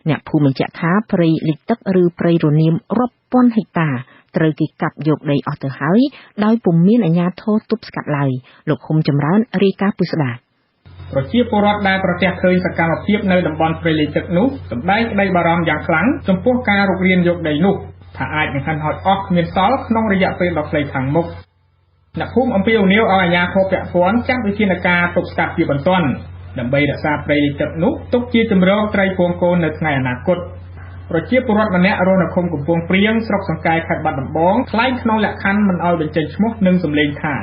អ្នកភូមិបញ្ជាក់ថាព្រៃលិចទឹកឬព្រៃរនាមរាប់ពាន់ហិកតាត្រូវគេកាប់យកដីអស់ទៅហើយដោយពុំមានអាជ្ញាធរទប់ស្កាត់ឡើយលោកឃុំចម្រើនរាយការណ៍ពុស្ដាប្រជាពលរដ្ឋដែលប្រទះឃើញសកម្មភាពនៅតំបន់ព្រៃលិចទឹកនោះសម្ដែងក្តីបារម្ភយ៉ាងខ្លាំងចំពោះការរុករានយកដីនោះថាអាចនឹងហិនហោចអស់គ្មានសល់ក្នុងរយៈពេលដ៏ខ្លីខាងមុខអ្នកភូមិអំពាវនាវឲ្យអាជ្ញាធរពាក់ព័ន្ធចាត់វិធានការទប់ស្កាត់ជាបន្ទាន់ដើម្បីរក្សាព្រៃលិចទឹកនោះទុកជាជម្រកត្រីពងកូននៅថ្ងៃអនាគតប្រជាពលរដ្ឋម្នាក់រស់នៅឃុំកំពង់ព្រៀងស្រុកសង្កែខេត្តបាត់ដំបងថ្លែងក្នុងលក្ខខណ្ឌមិនឲ្យបញ្ចេញឈ្មោះនិងសម្លេងថា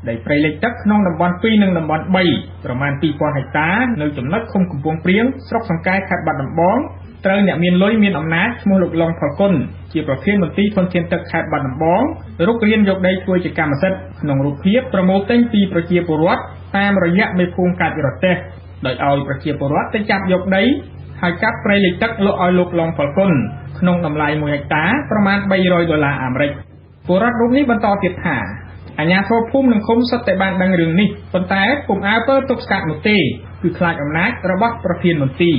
ដីព្រៃលិចទឹកក្នុងតំបន់2និងតំបន់3ប្រមាណ 2000 ហិកតានៅចំណុចឃុំកំពង់ព្រៀងស្រុកសង្កែខេត្តបាត់ដំបងត្រូវអ្នកមានលុយមានអំណាចឈ្មោះលោកឡុងផលគុណជាប្រធានមន្ត្រីធនធានទឹកខេត្តបាត់ដំបងរុករានយកដីធ្វើជាកម្មសិទ្ធិក្នុងរូបភាពប្រមូលទិញពីប្រជាពលរដ្ឋតាមរយៈមេភូមិកាច់រទេះដោយឲ្យប្រជាពលរដ្ឋទៅចាប់យកដីហើយកាប់ព្រៃលិចទឹកលក់ឲ្យលោកឡុងផលគុណក្នុងតម្លៃ1ហិកតាប្រមាណ$300អាមេរិកពលរដ្ឋរូបនេះបន្តទៀតថាអាជ្ញាធរភូមិនិងឃុំសុទ្ធតែបានដឹងរឿងនេះប៉ុន្តែពុំអើពើទប់ស្កាត់នោះទេគឺខ្លាចអំណាចរបស់ប្រធានមន្ត្រី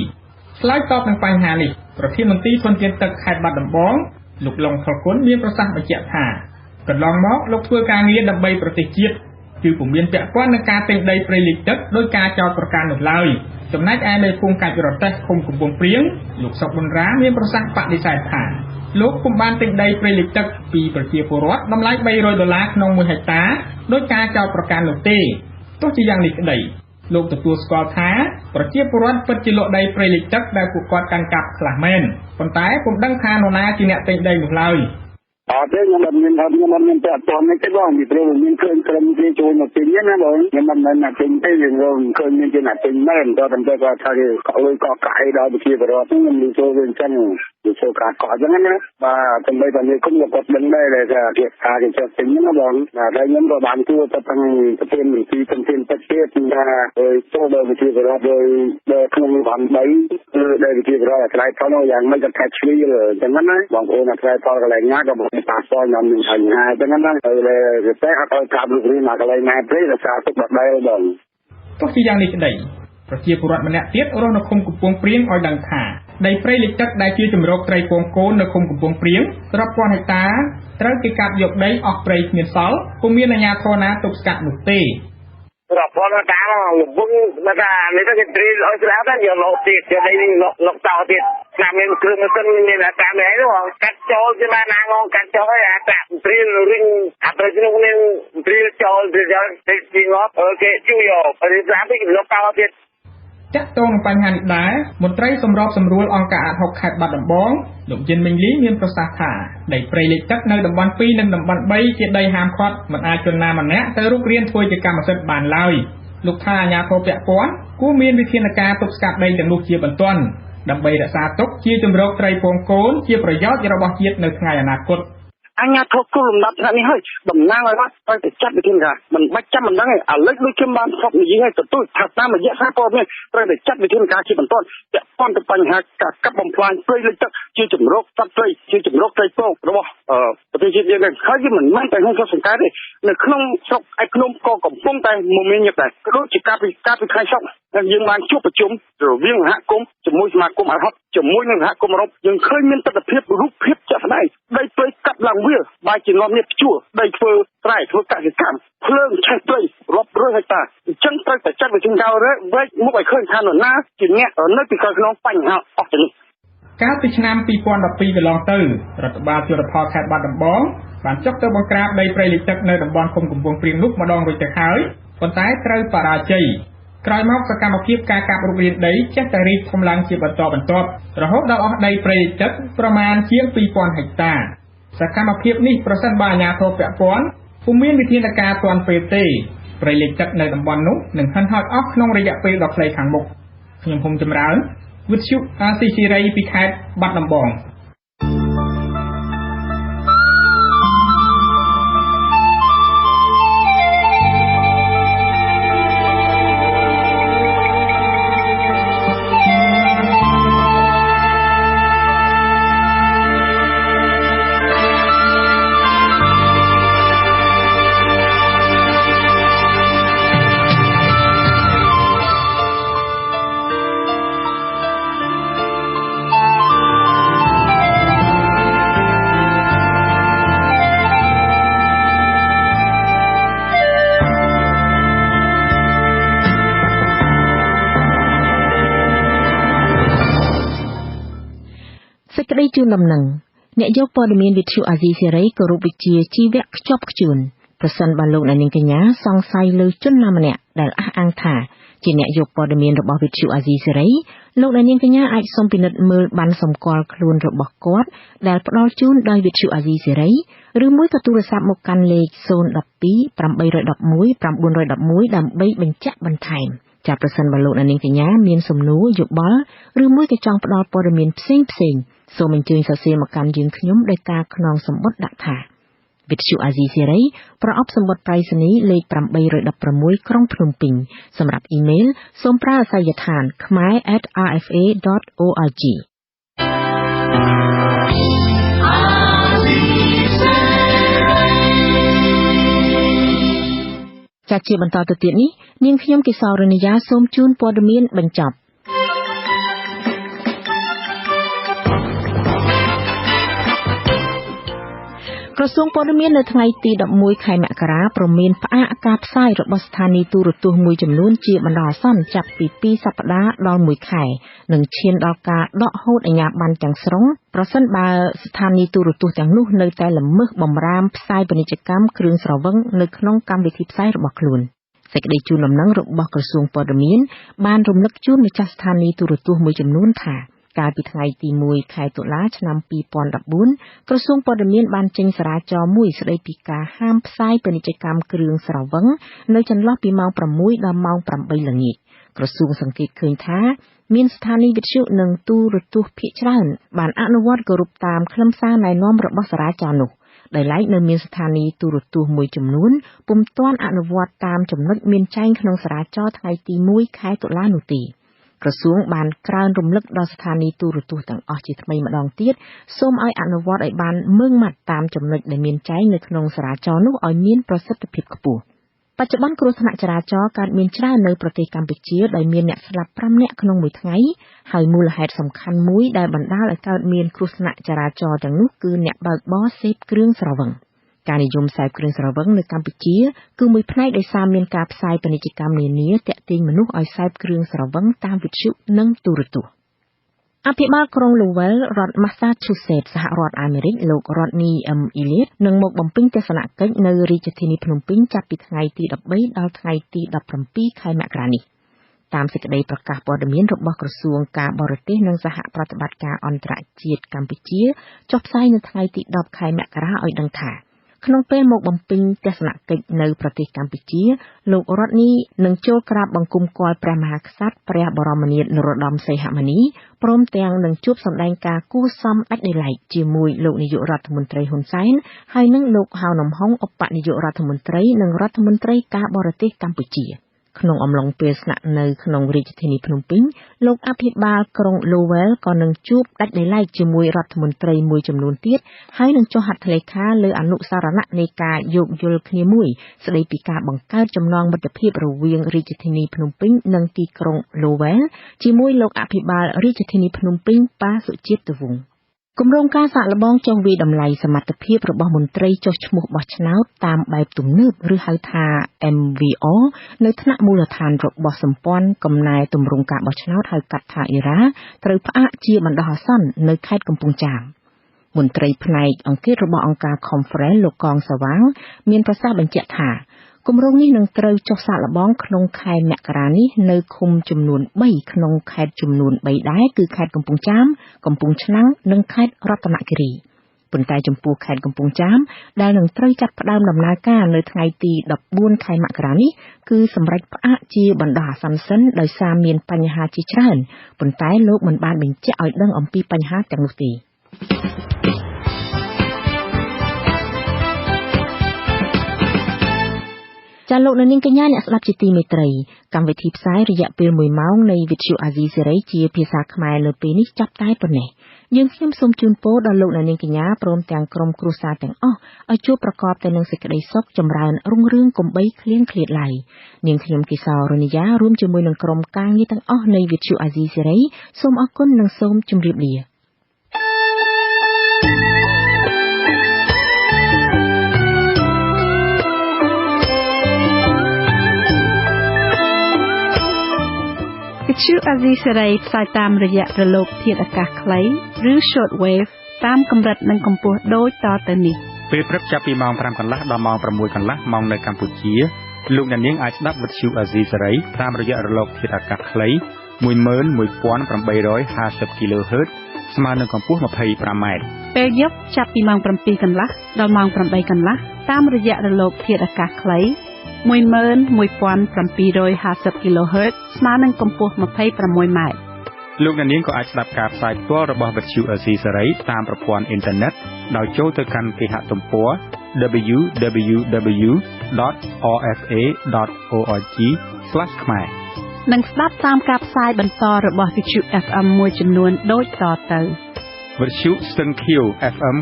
ឆ្លើយតបនឹងបញ្ហានេះប្រធានមន្ត្រីធនធានទឹកខេត្តបាត់ដំបងលោកឡុងផលគុណមានប្រសាសន៍បញ្ជាក់ថាកន្លងមកលោកធ្វើការងារដើម្បីប្រទេសជាតិគឺពុំមានពាក់ព័ន្ធនឹងការទិញដីព្រៃលិចទឹកដោយការចោទប្រកាន់នោះឡើយចំណែកឯមេភូមិកាច់រទេះឃុំកំពង់ព្រៀងលោកសុកប៊ុនរ៉ាមានប្រសាសន៍បដិសេធថាលោកពុំបានទិញដីព្រៃលិចទឹកពីប្រជាពលរដ្ឋតម្លៃ$300ក្នុង1ហិកតាដោយការចោទប្រកាន់នោះទេទោះជាយ៉ាងនេះក្តីលោកទទួលស្គាល់ថាប្រជាពលរដ្ឋពិតជាលក់ដីព្រៃលិចទឹកដែលពួកគាត់កាន់កាប់ខ្លះមែនប៉ុន្តែពុំដឹងថានរណាជាអ្នកទិញដីនោះឡើយអត់ទេខ្ញុំមិនមានពាក់ព័ន្ធនេះទេបងពីព្រោះមានឃើញក្រុមគេចូលមកទិញណាបងខ្ញុំមិនមែនអ្នកទិញទេយើងឃើញមានជាអ្នកទិញមែនតែគាត់ថាគេលុយកក់កាយដល់ប្រជាពលរដ្ឋខ្ញុំមិនចូលវិញចឹង ពីចូលការកក់អញ្ចឹងណាបាទតែតែនេះគុំគាត់ដឹងដែរថាគេការគេចេះពេញណាបងតែខ្ញុំក៏បានទួទៅខាងប្រធានមន្ត្រីជំនាញបច្ចេកវិទ្យាចូលដល់វិទ្យាល័យដោយក្នុងបាន3គឺដែលវិទ្យាល័យឆ្លៃផលយ៉ាងមិនក៏ខែឆ្លៀលអញ្ចឹងណាបងប្អូនឆ្លៃផលកន្លែងណាក៏បងប៉ាសខ្ញុំនឹងហើយអញ្ចឹងណាហើយតែអត់ឲ្យកាប់លោករីមកកន្លែងណាទេដោយសារទុកបដែលបងទោះជាយ៉ាងនេះក្តីប្រជាពលរដ្ឋម្នាក់ទៀតរស់នៅឃុំកំពង់ព្រៀងឲ្យដឹងថាដីព្រៃលិចទឹកដែលជាជំរកត្រីពងកូននៅឃុំកំពង់ព្រៀងរាប់ពាន់ហិកតាត្រូវគេកាប់យកដីអស់ព្រៃគ្មានសល់ពុំមានអាជ្ញាធរណាទប់ស្កាត់នោះទេរាប់ពាន់ហិកតាលំពងមកថានេះទៅគេត្រីឲ្យស្រាប់តែយកលោកទៀតយកដីនេះលោកតោទៀតឆ្នាំមានគ្រឿងម៉ាស៊ីនមានអាតាមនេះហ្នឹងកាត់ចូលជាបានណាងកាត់ចូលឲ្យអាតាត្រីរិញអាប្រជុំនឹងត្រីចូលទៅទីងប់គេជួយយករីស្រាប់ទៅលោកតោទៀតចាក់តងនឹងបញ្ហានេះដែរមន្ត្រីសម្របសម្រួលអង្គការអាត60ខេត្តបាត់ដំបងលោកយិនមីងលីមានប្រសាសន៍ថាដីព្រៃលិចទឹកនៅតំបន់2និងតំបន់3ជាដីហាមឃាត់មិនអាចជនណាម្នាក់ទៅរុករានធ្វើជាកម្មសិទ្ធិបានឡើយលោកថាអាជ្ញាធរពាក់ព័ន្ធគួរមានវិធានការទប់ស្កាត់ដីទាំងនោះជាបន្ទាន់ដើម្បីរក្សាទុកជាជំរកត្រីពងកូនជាប្រយោជន៍របស់ជាតិនៅថ្ងៃអនាគតអញ្ញាធិគោលលំដាប់នេះហើយតំណាងឲ្យគាត់ត្រូវតែចាត់វិធានការមិនបាច់ចាំមិនដឹងទេឥឡូវដូចខ្ញុំបានស្រុកនិយាយឲ្យទទួលថាតាមរយៈសារព័ត៌មានត្រូវតែចាត់វិធានការជាបន្ទាន់ពាក់ព័ន្ធទៅបញ្ហាការកាប់បំផ្លាញព្រៃលិចទឹកជាជំរកសត្វព្រៃជាជំរកត្រីពងរបស់ប្រទេសជាតិយើងហើយវាមិនមែនតែក្នុងស្រុកសង្កែទេនៅក្នុងស្រុកឯភ្នំក៏កំពុងតែមមាញឹកដែរក៏ដូចជាការពីខែស្រុកយើងបានជួបប្រជុំរវាងសហគមន៍ជាមួយសមាគមអាហុកជាមួយនឹងសហគមន៍អឺរ៉ុបយើងឃើញមានទស្សនវិជ្ជារូបភាពជាក់ស្ដែងដីព្រៃកាប់ឡើងវាបែរជានាំនេះព្យួរដីធ្វើស្រែធ្វើកសិកម្មភ្លើងឆេះព្រៃរាប់រយហិកតាអញ្ចឹងត្រូវតែចាត់វិធានការវែកមុខឲ្យឃើញថានរណាជាអ្នកនៅពីក្រោយក្នុងបញ្ហាអស់នេះកាលពីឆ្នាំ2012កន្លងទៅរដ្ឋបាលជលផលខេត្តបាត់ដំបងបានចុះទៅបង្ក្រាបដីព្រៃលិចទឹកនៅតំបន់ឃុំកំពង់ព្រៀងនោះម្ដងរួចទៅហើយប៉ុន្តែត្រូវបរាជ័យក្រោយមកសកម្មភាពការកាប់រុករានដីចេះតែរីកធំឡើងជាបន្តបន្ទាប់រហូតដល់អស់ដីព្រៃលិចទឹកប្រមាណជាង 2000 ហិកតាសកម្មភាពនេះប្រសិនបើអាជ្ញាធរពាក់ព័ន្ធពុំមានវិធានការទាន់ពេលទេព្រៃលិចទឹកនៅតំបន់នោះនឹងហិនហោចអស់ក្នុងរយៈពេលដ៏ខ្លីខាងមុខខ្ញុំភូមិចម្រើនវិទ្យុអាស៊ីសេរីពីខេត្តបាត់ដំបងជូនដំណឹងអ្នកយកព័ត៌មានវិទ្យុអាស៊ីសេរីគោរពវិជាជីវៈខ្ជាប់ខ្ជួនប្រសិនបើលោកអ្នកនាងកញ្ញាសង្ស័យលើជនណាម្នាក់ដែលអះអាងថាជាអ្នកយកព័ត៌មានរបស់វិទ្យុអាស៊ីសេរីលោកអ្នកនាងកញ្ញាអាចសូមពិនិត្យមើលប័ណ្ណសម្គាល់ខ្លួនរបស់គាត់ដែលផ្ដល់ជូនដោយវិទ្យុអាស៊ីសេរីឬមួយក៏ទូរស័ព្ទមកកាន់លេខ012 811 911ដើម្បីបញ្ជាក់បន្ថែមចាប្រសិនបើលោកអ្នកនាងកញ្ញាមានសំណួរយោបល់ឬមួយក៏ចង់ផ្ដល់ព័ត៌មានផ្សេងសូមអញ្ជើញសរសេរមកកាន់យើងខ្ញុំដោយការខ្នងសម្បត្តិដាក់ថាវិទ្យុអាស៊ីសេរីប្រអប់សម្បត្តិប្រៃសណីលេខ816ក្រុងភ្នំពេញសម្រាប់អ៊ីមែលសូមប្រើអាសយដ្ឋានkhmae@rfa.org ជាបន្តទៅទៀតនេះនាងខ្ញុំកេសរនីយ៉ាសូមជូនព័ត៌មានបញ្ចប់ក្រសួងព័ត៌មាននៅថ្ងៃទី11ខែមករាព្រមានផ្អាកការផ្សាយរបស់ស្ថានីយទូរទស្សន៍មួយចំនួនជាបណ្ដោះអាសន្នចាប់ពី2សប្តាហ៍ដល់1ខែនិងឈានដល់ការដកហូតអាជ្ញាប័ណ្ណទាំងស្រុងប្រសិនបើស្ថានីយទូរទស្សន៍ទាំងនោះនៅតែល្មើសបម្រាមផ្សាយពាណិជ្ជកម្មគ្រឿងស្រវឹងនៅក្នុងកម្មវិធីផ្សាយរបស់ខ្លួនសេចក្តីជូនដំណឹងរបស់ក្រសួងព័ត៌មានបានរំលឹកជូនម្ចាស់ស្ថានីយទូរទស្សន៍មួយចំនួនថាកាលពីថ្ងៃទី1ខែតុលាឆ្នាំ2014ក្រសួងព័ត៌មានបានចេញសារាចរណ៍មួយស្តីពីការហាមផ្សាយពាណិជ្ជកម្មគ្រឿងស្រវឹងនៅចន្លោះពីម៉ោង6ដល់ម៉ោង8ល្ងាច ក្រសួងសង្កេតឃើញថាមានស្ថានីយ៍វិទ្យុនិងទូរទស្សន៍ភាគច្រើនបានអនុវត្តគោរពតាមខ្លឹមសារណែនាំរបស់សារាចរណ៍នោះដោយឡែកនៅមានស្ថានីយ៍ទូរទស្សន៍មួយចំនួនពុំទាន់អនុវត្តតាមចំណុចមានចែងក្នុងសារាចរណ៍ថ្ងៃទី1ខែតុលានោះទេក្រសួងបានក្រើនរំលឹកដល់ស្ថានីយ៍ទូរទស្សន៍ទាំងអស់ជាថ្មីម្ដងទៀតសូមឲ្យអនុវត្តឲ្យបានម៉ឺងម៉ាត់តាមចំណុចដែលមានចែងនៅក្នុងសារាចរណ៍នោះឲ្យមានប្រសិទ្ធភាពខ្ពស់បច្ចុប្បន្នគ្រោះថ្នាក់ចរាចរណ៍កើតមានច្រើននៅប្រទេសកម្ពុជាដោយមានអ្នកស្លាប់5នាក់ក្នុងមួយថ្ងៃហើយមូលហេតុសំខាន់មួយដែលបណ្ដាលឲ្យកើតមានគ្រោះថ្នាក់ចរាចរណ៍ទាំងនោះគឺអ្នកបើកបរសេពគ្រឿងស្រវឹងការនិយមសេពគ្រឿងស្រវឹងនៅកម្ពុជាគឺមួយផ្នែកដោយសារមានការផ្សាយពាណិជ្ជកម្មនានាទាក់ទាញមនុស្សឲ្យសេពគ្រឿងស្រវឹងតាមវិទ្យុនិងទូរទស្សន៍អភិបាលក្រុង Lowell រដ្ឋ Massachusetts សហរដ្ឋអាមេរិកលោក Rodney M. Elliott នឹងមកបំពេញទស្សនកិច្ចនៅរាជធានីភ្នំពេញចាប់ពីថ្ងៃទី13ដល់ថ្ងៃទី17ខែមករានេះតាមសេចក្តីប្រកាសព័ត៌មានរបស់ក្រសួងការបរទេសនិងសហប្រតិបត្តិការអន្តរជាតិកម្ពុជាចុះផ្សាយនៅថ្ងៃទី10ខែមករាឲ្យដឹងថាក្នុងពេលមកបំពេញទស្សនកិច្ចនៅប្រទេសកម្ពុជាលោករតនីនឹងចូលក្រាបបង្គំគាល់ព្រះមហាក្សត្រព្រះបរមនាថនរោត្តមសីហមុនីព្រមទាំងនឹងជួបសម្ដែងការគួរសមដាច់ដោយឡែកជាមួយលោកនាយករដ្ឋមន្ត្រីហ៊ុនសែនហើយនិងលោកហៅនំហុងឧបនាយករដ្ឋមន្ត្រីនិងរដ្ឋមន្ត្រីការបរទេសកម្ពុជាក្នុងអំឡុងពេលស្នាក់នៅក្នុងរាជធានីភ្នំពេញលោកអភិបាលក្រុង Lowell ក៏នឹងជួបដាច់ដោយឡែកជាមួយរដ្ឋមន្ត្រីមួយចំនួនទៀតហើយនឹងចុះហត្ថលេខាលើអនុសារណៈនៃការយោគយល់គ្នាមួយស្ដីពីការបង្កើតចំណងមិត្តភាពរវាងរាជធានីភ្នំពេញនិងទីក្រុង Lowell ជាមួយលោកអភិបាលរាជធានីភ្នំពេញប៉ាសុជាតិវង្សគម្រោងការសាកល្បងចុះវាយតម្លៃសមត្ថភាពរបស់មន្ត្រីចុះឈ្មោះបោះឆ្នោតតាមបែបទំនើបឬហៅថា MVR នៅថ្នាក់មូលដ្ឋានរបស់សម្ព័ន្ធកំណែទម្រង់ការបោះឆ្នោតហៅកាត់ថា ERA ត្រូវផ្អាកជាបណ្ដោះអាសន្ននៅខេត្តកំពង់ចាមមន្ត្រីផ្នែកអង្គការរបស់អង្គការ Conference លោកកងសវាងមានប្រសាសន៍បញ្ជាក់ថាគម្រោងនេះនឹងត្រូវចុះសាកល្បងក្នុងខែមករានេះនៅឃុំចំនួន3ក្នុងខេត្តចំនួន3ដែរគឺខេត្តកំពង់ចាមកំពង់ឆ្នាំងនិងខេត្តរតនគិរីប៉ុន្តែចំពោះខេត្តកំពង់ចាមដែលនឹងត្រូវចាប់ផ្ដើមដំណើរការនៅថ្ងៃទី14ខែមករានេះគឺសម្រាប់ផ្អាកជាបណ្ដោះអាសន្នសិនដោយសារមានបញ្ហាជាច្រើនប៉ុន្តែលោកមិនបានបញ្ជាក់ឲ្យដឹងអំពីបញ្ហាទាំងនោះទេចាលោកនាងកញ្ញាអ្នកស្ដាប់ជាទីមេត្រីកម្មវិធីផ្សាយរយៈពេល1ម៉ោងនៃវិទ្យុអាស៊ីសេរីជាភាសាខ្មែរលើពេលនេះចាប់តែប៉ុណ្ណេះយើងខ្ញុំសូមជូនពរដល់លោកនាងកញ្ញាព្រមទាំងក្រុមគ្រួសារទាំងអស់ឲ្យជួបប្រកបតែនឹងសេចក្តីសុខចម្រើនរុងរឿងកុំបីឃ្លៀងឃ្លាតឡើយនាងខ្ញុំកេសររនីយ៉ារួមជាមួយនឹងក្រុមការងារទាំងអស់នៃវិទ្យុអាស៊ីសេរីសូមអរគុណនិងសូមជម្រាបលាវិទ្យុអាស៊ីសេរីផ្សាយតាមរយៈរលកធាតុអាកាសខ្លីឬ short wave តាមកម្រិតនិងកម្ពស់ដូចតទៅនេះពេលព្រឹកចាប់ពីម៉ោង 5 កន្លះដល់ម៉ោង 6 កន្លះម៉ោងនៅកម្ពុជាលោកអ្នកនាងអាចស្ដាប់វិទ្យុអាស៊ីសេរីតាមរយៈរលកធាតុអាកាសខ្លី 11850 kHz ស្មើនឹងកម្ពស់ 25m ពេលយប់ចាប់ពីម៉ោង 7 កន្លះដល់ម៉ោង 8 កន្លះតាមរយៈរលកធាតុអាកាសខ្លី11750 kHz ស្មើនឹងកម្ពស់ 26m លោកអ្នកនាងក៏អាចស្ដាប់ការផ្សាយផ្ទាល់របស់វិទ្យុអាស៊ីសេរីតាមប្រព័ន្ធអ៊ីនធឺណិតដោយចូលទៅកាន់គេហទំព័រ www.rfa.org/ ខ្មែរនិងស្ដាប់តាមការផ្សាយបន្តរបស់វិទ្យុ FM មួយចំនួនដូចតទៅវិទ្យុស្ទឹងខៀវ FM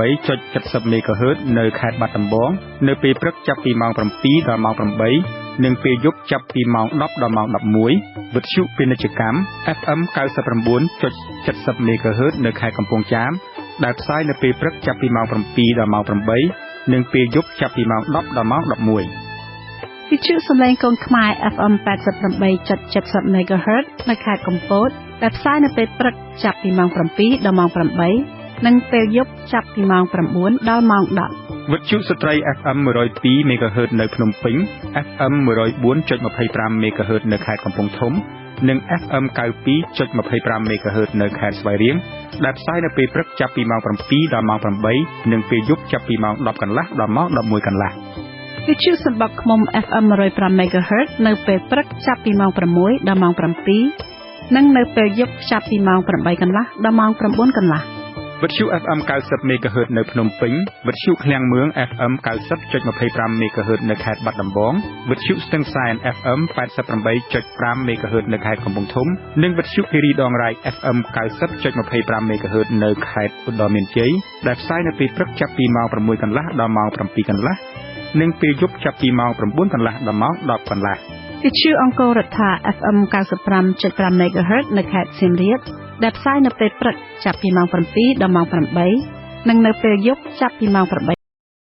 98.70 MHz នៅខេត្តបាត់ដំបងនៅពេលព្រឹកចាប់ពីម៉ោង 7 ដល់ម៉ោង 8 និងពេលយប់ចាប់ពីម៉ោង 10 ដល់ម៉ោង 11 វិទ្យុពាណិជ្ជកម្ម FM 99.70 MHz នៅខេត្តកំពង់ចាមដែលផ្សាយនៅពេលព្រឹកចាប់ពីម៉ោង 7 ដល់ម៉ោង 8 និងពេលយប់ចាប់ពីម៉ោង 10 ដល់ម៉ោង 11វិទ្យុសំឡេងកូនខ្មែរ FM 88.70 MHz នៅខេត្តកំពតដែលផ្សាយនៅពេលព្រឹកចាប់ពីម៉ោង 7 ដល់ម៉ោង 8 និងពេលយប់ចាប់ពីម៉ោង 9 ដល់ម៉ោង 10វិទ្យុស្ត្រី FM 102 MHz នៅភ្នំពេញ FM 104.25 MHz នៅខេត្តកំពង់ធំនិង FM 92.25 MHz នៅខេត្តស្វាយរៀងដែលផ្សាយនៅពេលព្រឹកចាប់ពីម៉ោង 7 ដល់ម៉ោង 8 និងពេលយប់ចាប់ពីម៉ោង 10 កន្លះដល់ម៉ោង 11 កន្លះ វិទ្យុសម្បកឃ្មុំ FM 105 MHz នៅពេលព្រឹកចាប់ពីម៉ោង 6 ដល់ម៉ោង 7 និងនៅពេលយប់ចាប់ពីម៉ោង 8 កន្លះដល់ម៉ោង 9 កន្លះវិទ្យុ FM 90 MHz នៅភ្នំពេញវិទ្យុឃ្លាំងមឿង FM 90.25 MHz នៅខេត្តបាត់ដំបងវិទ្យុស្ទឹងសែន FM 88.5 MHz នៅខេត្តកំពង់ធំនិងវិទ្យុគិរីដងរែក FM 90.25 MHz នៅខេត្តឧត្តរមានជ័យដែលផ្សាយនៅពេលព្រឹកចាប់ពីម៉ោង 6 កន្លះដល់ម៉ោង 7 កន្លះនិងពេលយប់ចាប់ពីម៉ោង 9 កន្លះដល់ម៉ោង 10 កន្លះវិទ្យុអង្គររដ្ឋា FM 95.5 MHz នៅខេត្តសៀមរាបដែលផ្សាយនៅពេលព្រឹកចាប់ពីម៉ោង 7 ដល់ម៉ោង 8 និងនៅពេលយប់ចាប់ពីម៉ោង 8